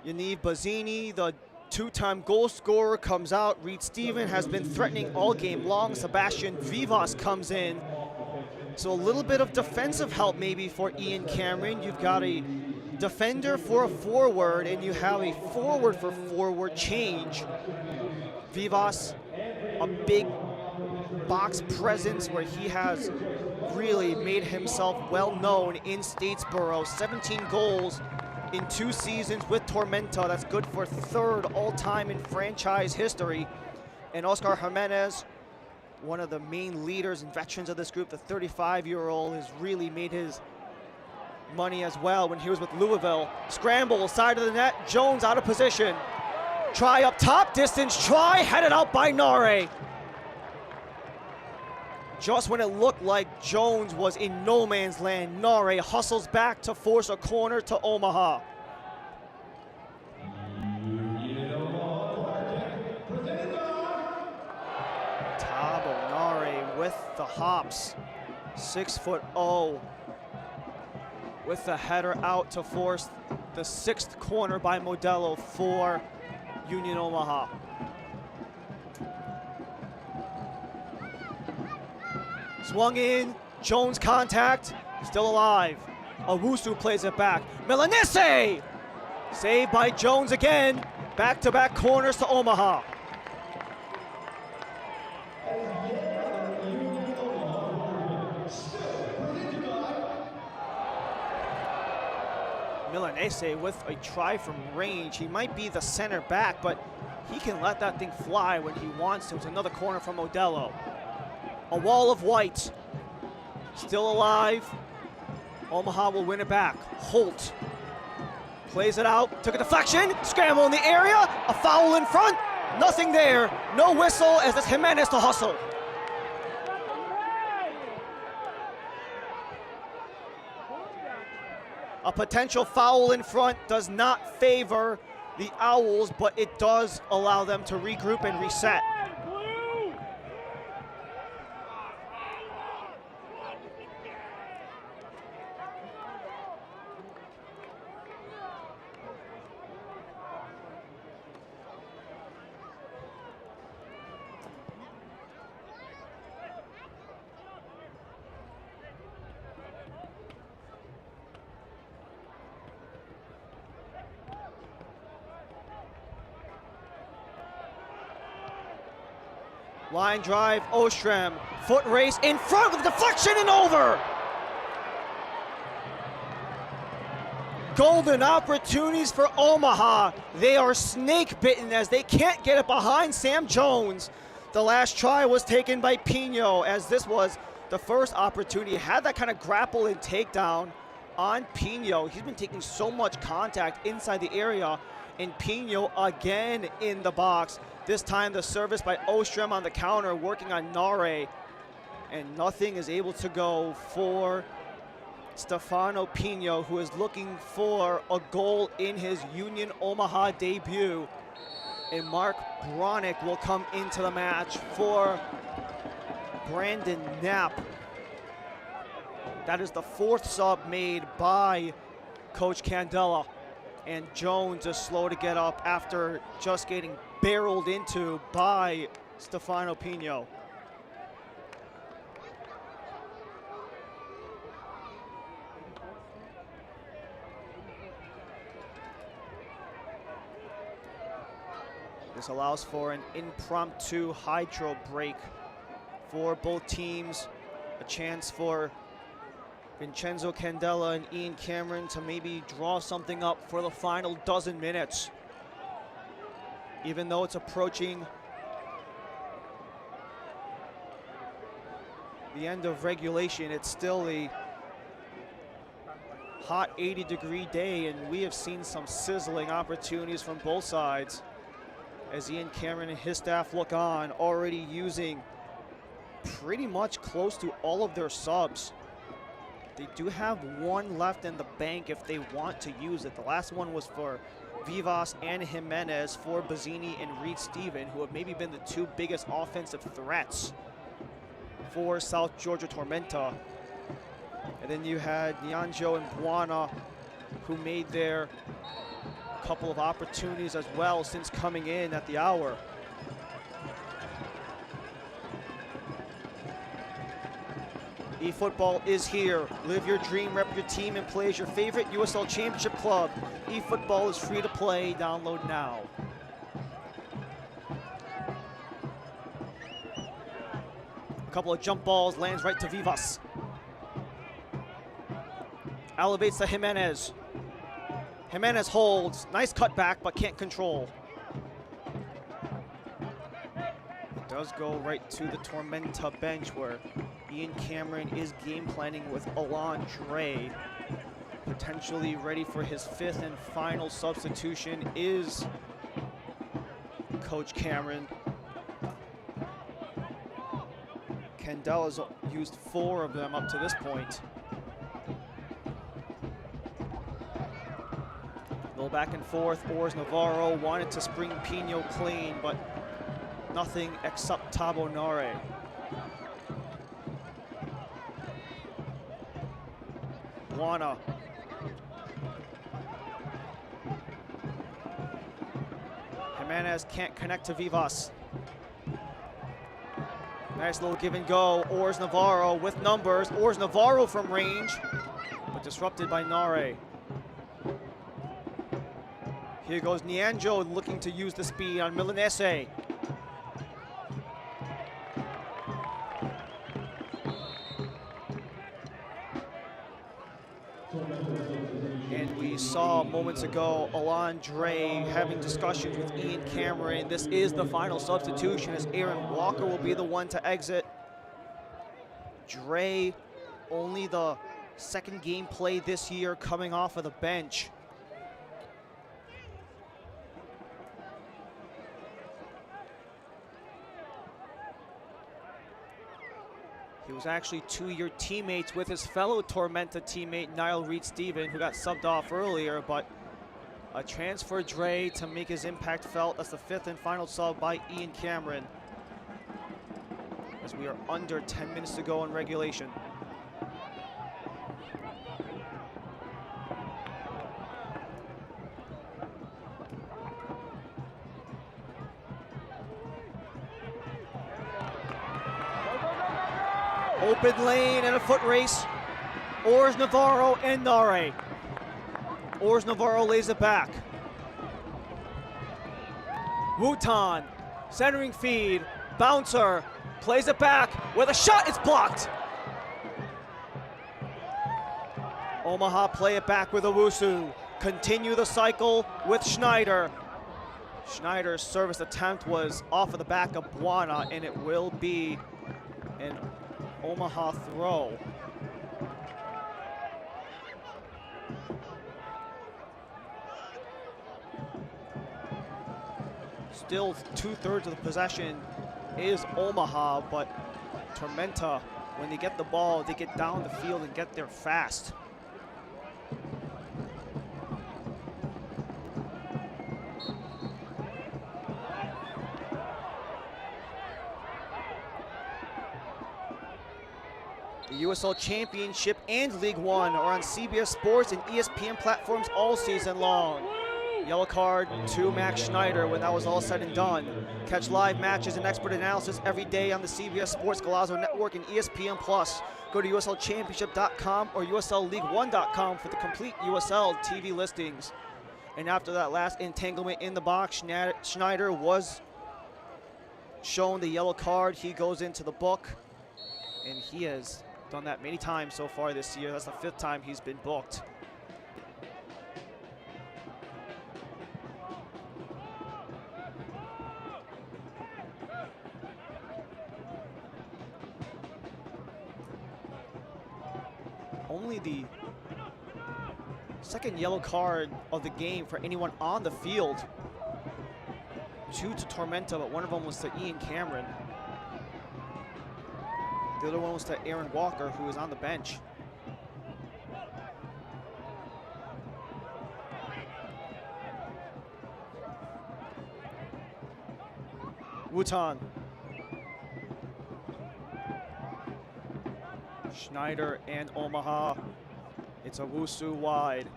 Yaniv Bazzini, the two-time goal scorer, comes out. Reed Steven has been threatening all game long. Sebastian Vivas comes in. So a little bit of defensive help maybe for Ian Cameron. You've got a defender for a forward, and you have a forward for forward change. Vivas, a big box presence where he has really made himself well known in Statesboro. 17 goals in 2 seasons with Tormenta. That's good for 3rd all-time in franchise history. And Oscar Jimenez, one of the main leaders and veterans of this group, the 35-year-old, has really made his money as well when he was with Louisville. Scramble, side of the net, Jones out of position. Try up top, distance try, headed out by Nare. Just when it looked like Jones was in no man's land, Nare hustles back to force a corner to Omaha. Tabo Nare with the hops. 6'0", with the header out to force the 6th corner by Modelo for Union Omaha. Swung in, Jones contact, still alive. Owusu plays it back. Milanese! Saved by Jones again. Back-to-back corners to Omaha. Milanese with a try from range. He might be the center back, but he can let that thing fly when he wants to. It's another corner from Modelo. A wall of white, still alive. Omaha will win it back. Holt plays it out, took a deflection, scramble in the area, a foul in front, nothing there, no whistle as it's Jimenez to hustle. A potential foul in front does not favor the Owls, but it does allow them to regroup and reset. Line drive, Ostrom. Foot race in front of the deflection and over. Golden opportunities for Omaha. They are snake bitten as they can't get it behind Sam Jones. The last try was taken by Pino, as this was the first opportunity. Had that kind of grapple and takedown on Pino. He's been taking so much contact inside the area, and Pino again in the box. This time the service by Ostrom on the counter, working on Nare, and nothing is able to go for Stefano Pino, who is looking for a goal in his Union Omaha debut. And Mark Bronick will come into the match for Brandon Knapp. That is the fourth sub made by Coach Candela. And Jones is slow to get up after just getting barreled into by Stefano Pino. This allows for an impromptu hydro break for both teams. A chance for Vincenzo Candela and Ian Cameron to maybe draw something up for the final dozen minutes. Even though it's approaching the end of regulation, it's still a hot 80-degree day, and we have seen some sizzling opportunities from both sides as Ian Cameron and his staff look on, already using pretty much close to all of their subs. They do have one left in the bank if they want to use it. The last one was for Vivas and Jimenez, for Bazzini and Reed Stephen, who have maybe been the two biggest offensive threats for South Georgia Tormenta. And then you had Nyanjo and Buana, who made their couple of opportunities as well since coming in at the hour. eFootball is here. Live your dream, rep your team, and play as your favorite USL Championship club. eFootball is free to play. Download now. A couple of jump balls, lands right to Vivas. Elevates to Jimenez. Jimenez holds. Nice cutback, but can't control. It does go right to the Tormenta bench, where Ian Cameron is game planning with Alon Dre. Potentially ready for his fifth and final substitution is Coach Cameron. Candela's used 4 of them up to this point. Go back and forth. Ors Navarro wanted to spring Pino clean, but nothing except Tabo Nare. Buana. Jimenez can't connect to Vivas. Nice little give and go. Ors Navarro with numbers. Ors Navarro from range, but disrupted by Nare. Here goes Nyanjo looking to use the speed on Milanese. And we saw moments ago Alon Dre having discussions with Ian Cameron. This is the final substitution, as Aaron Walker will be the one to exit. Dre, only the second game played this year, coming off of the bench. He was actually 2-year teammates with his fellow Tormenta teammate, Niall Reed-Stephen, who got subbed off earlier, but a transfer Dre to make his impact felt. That's the 5th and final sub by Ian Cameron, as we are under 10 minutes to go in regulation. Open lane and a foot race. Ors Navarro and Nare. Ors Navarro lays it back. Wutan, centering feed. Bouncer plays it back with a shot. It's blocked. Omaha play it back with Owusu. Continue the cycle with Schneider. Schneider's service attempt was off of the back of Buana, and it will be an Omaha throw. Still 2/3 of the possession is Omaha, but Tormenta, when they get the ball, they get down the field and get there fast. The USL Championship and League One are on CBS Sports and ESPN platforms all season long. Yellow card to Max Schneider when that was all said and done. Catch live matches and expert analysis every day on the CBS Sports Golazo Network and ESPN+. Go to USLChampionship.com or USLLeague1.com for the complete USL TV listings. And after that last entanglement in the box, Schneider was shown the yellow card. He goes into the book, and he has done that many times so far this year. That's the 5th time he's been booked. Only the second yellow card of the game for anyone on the field. 2 to Tormenta, but one of them was to Ian Cameron. The other one was to Aaron Walker, who was on the bench. Wutan. Schneider and Omaha. It's Owusu wide.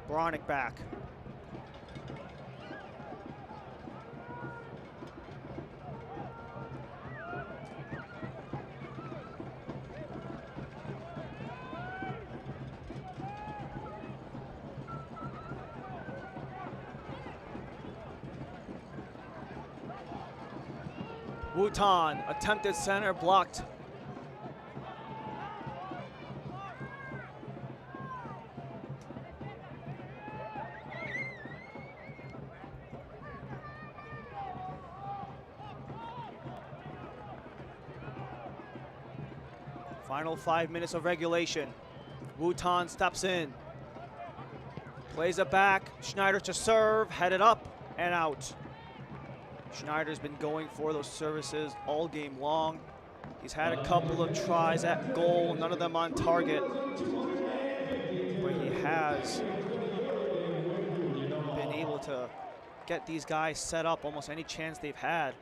Bronick back. Wutan, attempted center, blocked. Final 5 minutes of regulation. Wutan steps in. Plays it back. Schneider to serve, headed up and out. Schneider's been going for those services all game long. He's had a couple of tries at goal, none of them on target. But he has been able to get these guys set up almost any chance they've had.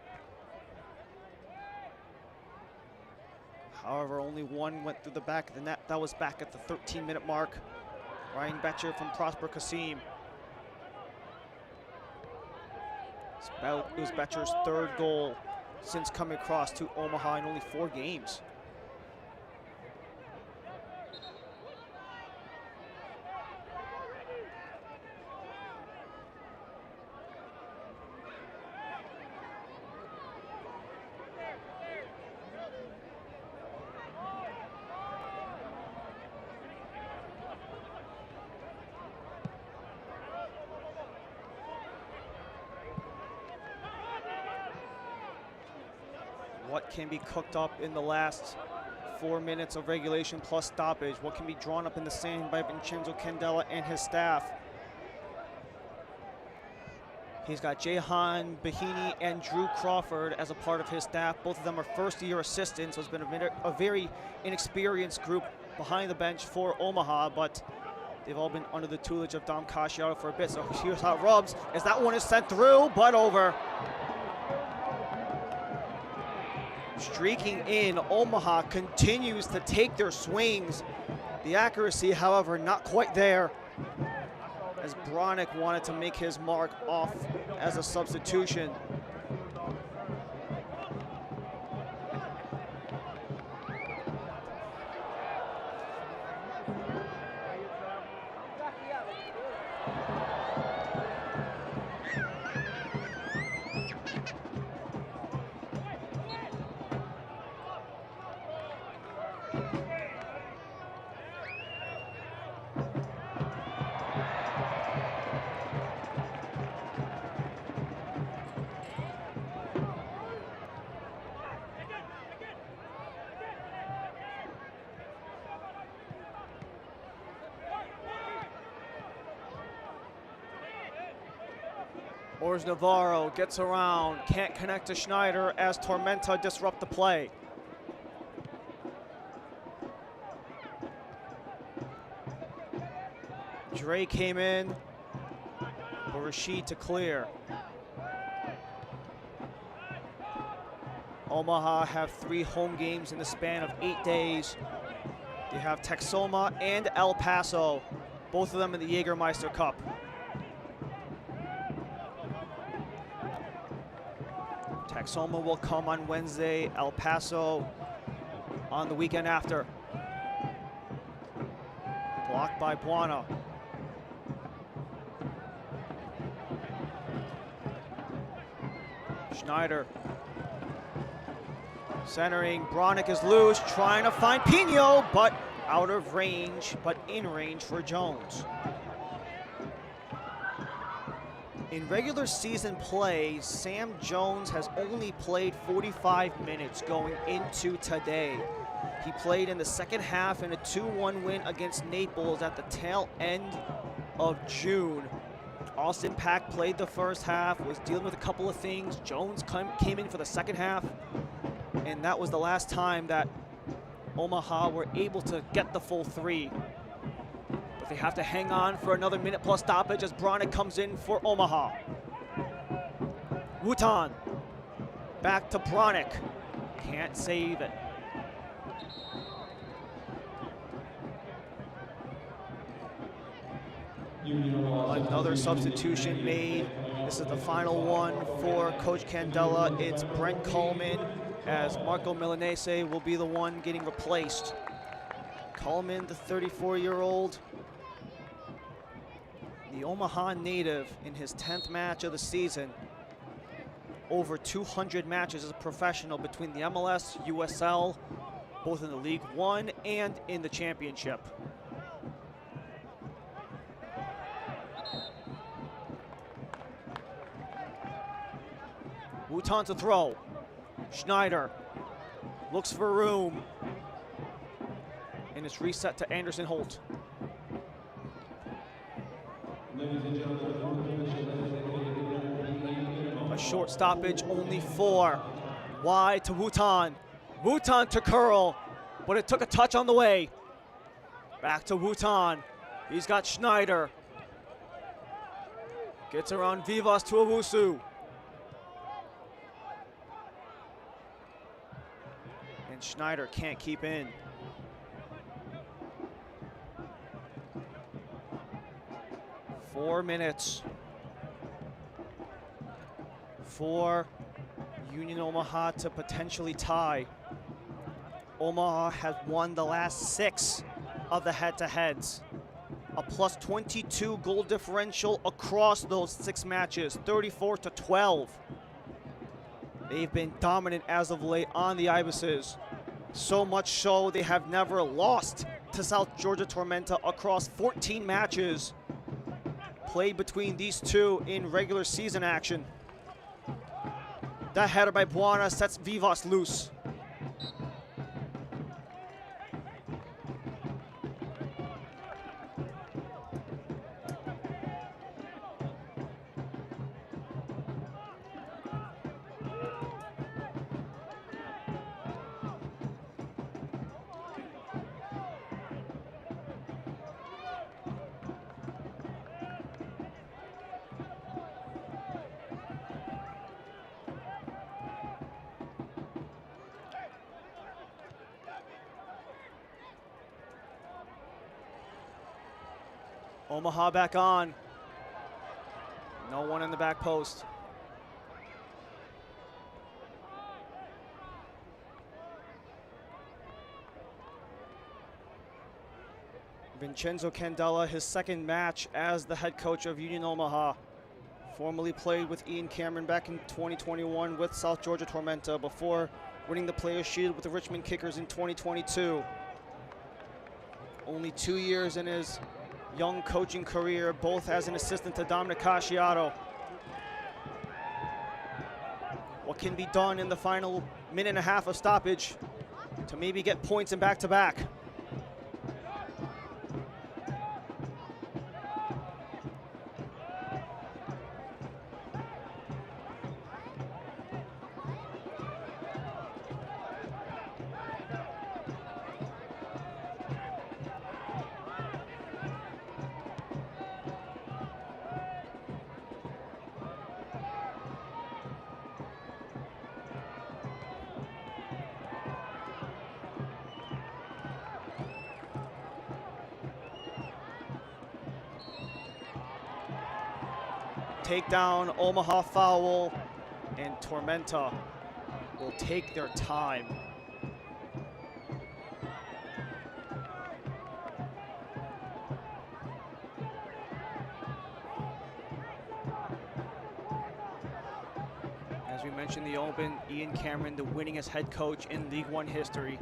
However, only one went through the back of the net. That was back at the 13-minute mark. Ryan Betcher from Prosper Kasim. It was Betcher's 3rd goal since coming across to Omaha in only 4 games. What can be cooked up in the last 4 minutes of regulation plus stoppage? What can be drawn up in the sand by Vincenzo Candela and his staff? He's got Jehan Bahini and Drew Crawford as a part of his staff. Both of them are first-year assistants, so it's been a very inexperienced group behind the bench for Omaha, but they've all been under the tutelage of Dom Casciaro for a bit. So here's how it rubs as that one is sent through, but over. Streaking in, Omaha continues to take their swings. The accuracy, however, not quite there, as Bronick wanted to make his mark off as a substitution. Ors Navarro gets around, can't connect to Schneider as Tormenta disrupt the play. Dre came in, but Rashid to clear. Omaha have 3 home games in the span of 8 days. They have Texoma and El Paso, both of them in the Jägermeister Cup. Texoma will come on Wednesday, El Paso on the weekend after. Blocked by Buana. Schneider. Centering, Bronick is loose, trying to find Pino, but out of range, but in range for Jones. In regular season play, Sam Jones has only played 45 minutes going into today. He played in the second half in a 2-1 win against Naples at the tail end of June. Austin Pack played the first half, was dealing with a couple of things. Jones came in for the second half, and that was the last time that Omaha were able to get the full 3. But they have to hang on for another minute plus stoppage as Bronick comes in for Omaha. Wutan, back to Bronick, can't save it. Another substitution made. This is the final one for Coach Candela. It's Brent Coleman, as Marco Milanese will be the one getting replaced. Coleman, the 34-year-old, the Omaha native, in his 10th match of the season. Over 200 matches as a professional between the MLS, USL, both in the League One and in the Championship. Wutan to throw. Schneider looks for room. And it's reset to Anderson Holt. A short stoppage, only 4. Wide to Wutan. Wutan to curl, but it took a touch on the way. Back to Wutan. He's got Schneider. Gets around Vivas to Owusu. And Schneider can't keep in. Four minutes for Union Omaha to potentially tie. Omaha has won the last 6 of the head-to-heads. A plus 22 goal differential across those 6 matches, 34-12. They've been dominant as of late on the Ibises. So much so they have never lost to South Georgia Tormenta across 14 matches played between these two in regular season action. That header by Buana sets Vivas loose. Omaha back on. No one in the back post. Vincenzo Candela, his second match as the head coach of Union Omaha. Formerly played with Ian Cameron back in 2021 with South Georgia Tormenta before winning the Players' Shield with the Richmond Kickers in 2022. Only 2 years in his young coaching career, both as an assistant to Dominic Casciato. What can be done in the final minute and a half of stoppage to maybe get points in back-to-back? Takedown, Omaha foul, and Tormenta will take their time. As we mentioned in the open, Ian Cameron, the winningest head coach in League One history.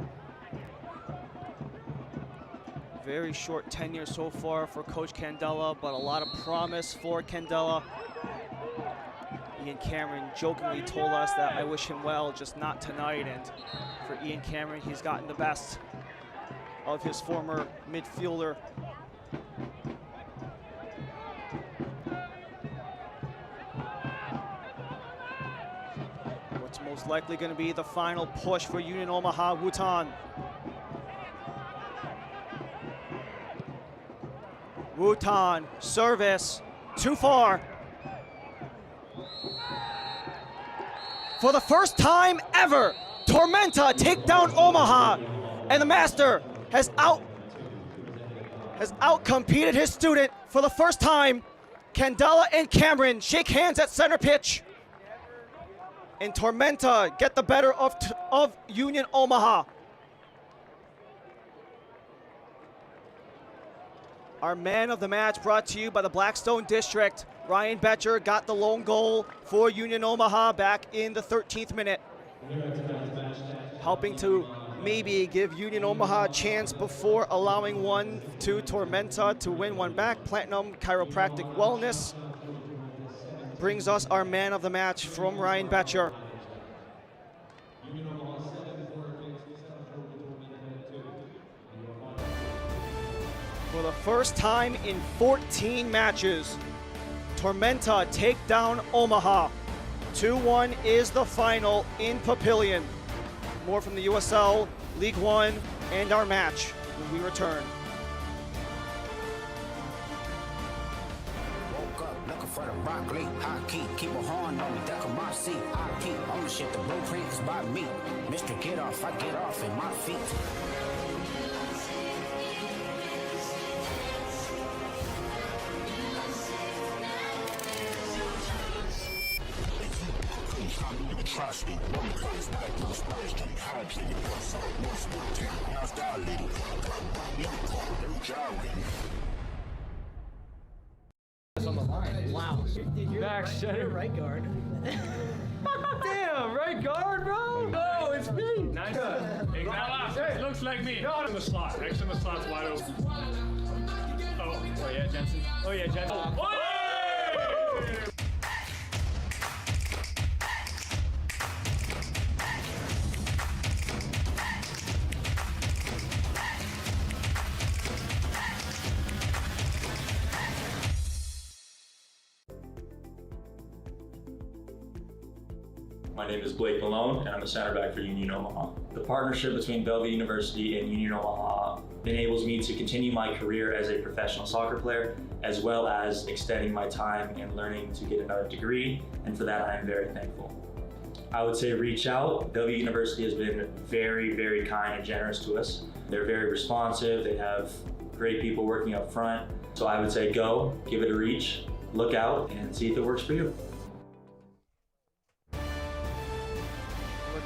Very short tenure so far for Coach Candela, but a lot of promise for Candela. Ian Cameron jokingly told us that I wish him well, just not tonight. And for Ian Cameron, he's gotten the best of his former midfielder. What's most likely going to be the final push for Union Omaha, Wutan. Wutan, service, too far. For the first time ever, Tormenta take down Omaha, and the master has outcompeted his student for the first time. Candela and Cameron shake hands at center pitch, and Tormenta get the better of Union Omaha. Our man of the match brought to you by the Blackstone District. Ryan Betcher got the lone goal for Union Omaha back in the 13th minute, helping to maybe give Union Omaha a chance before allowing one to Tormenta to win one back. Platinum Chiropractic Wellness brings us our man of the match from Ryan Betcher. For the first time in 14 matches, Tormenta take down Omaha. 2-1 is the final in Papillion. More from the USL League One and our match when we return. Woke up looking for the broccoli. High key, keep a horn on me, duck on my seat. I keep ownership, the blueprint is by me. Mr. Get Off, I get off in my feet. On the line. Wow. You're Back center. right guard. Damn, right guard, bro? No, it's me. Nice. It looks like me. No, in the slot. Next in the slot's wide open. Oh yeah, Jensen. Oh yeah, Jensen. Oh, hey! My name is Blake Malone, and I'm a center back for Union Omaha. The partnership between Bellevue University and Union Omaha enables me to continue my career as a professional soccer player, as well as extending my time and learning to get another degree, and for that I am very thankful. I would say reach out. Bellevue University has been very, very kind and generous to us. They're very responsive, they have great people working up front, so I would say go, give it a reach, look out, and see if it works for you.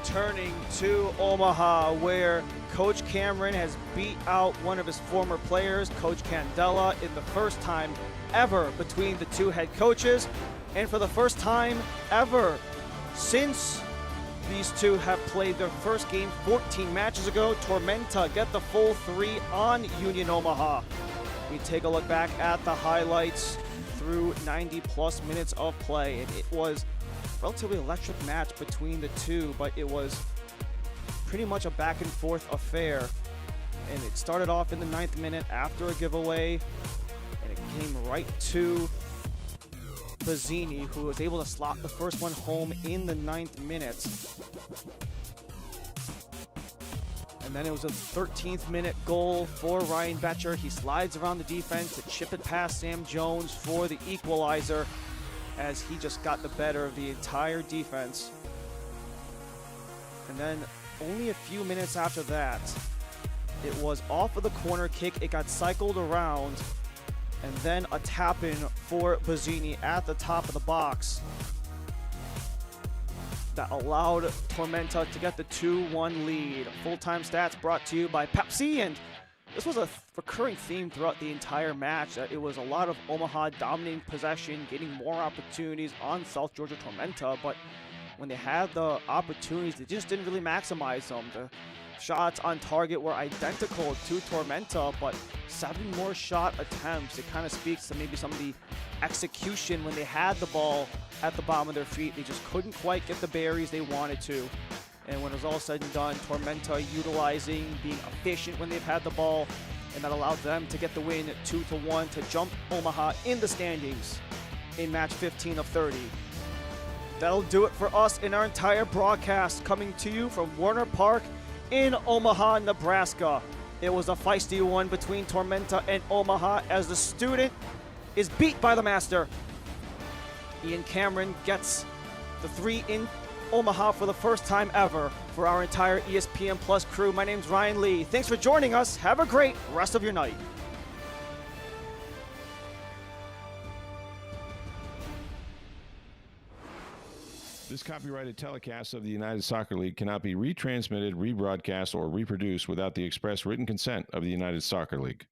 Returning to Omaha, where Coach Cameron has beat out one of his former players, Coach Candela, in the first time ever between the two head coaches. And for the first time ever since these two have played their first game 14 matches ago, Tormenta get the full 3 on Union Omaha. We take a look back at the highlights through 90+ minutes of play, and it was relatively electric match between the two, but it was pretty much a back and forth affair. And it started off in the 9th minute after a giveaway, and it came right to Bazzini, who was able to slot the first one home in the 9th minute. And then it was a 13th minute goal for Ryan Betcher. He slides around the defense to chip it past Sam Jones for the equalizer, as he just got the better of the entire defense. And then only a few minutes after that, it was off of the corner kick. It got cycled around, and then a tap-in for Bazzini at the top of the box that allowed Tormenta to get the 2-1 lead. Full-time stats brought to you by Pepsi, and this was a recurring theme throughout the entire match. That it was a lot of Omaha dominating possession, getting more opportunities on South Georgia Tormenta, but when they had the opportunities, they just didn't really maximize them. The shots on target were identical to Tormenta, but 7 more shot attempts. It kind of speaks to maybe some of the execution when they had the ball at the bottom of their feet. They just couldn't quite get the berries they wanted to. And when it was all said and done, Tormenta utilizing, being efficient when they've had the ball, and that allowed them to get the win 2-1 to jump Omaha in the standings in match 15 of 30. That'll do it for us in our entire broadcast, coming to you from Warner Park in Omaha, Nebraska. It was a feisty one between Tormenta and Omaha as the student is beat by the master. Ian Cameron gets the 3 in Omaha for the first time ever for our entire ESPN Plus crew. My name's Ryan Lee. Thanks for joining us. Have a great rest of your night. This copyrighted telecast of the United Soccer League cannot be retransmitted, rebroadcast, or reproduced without the express written consent of the United Soccer League.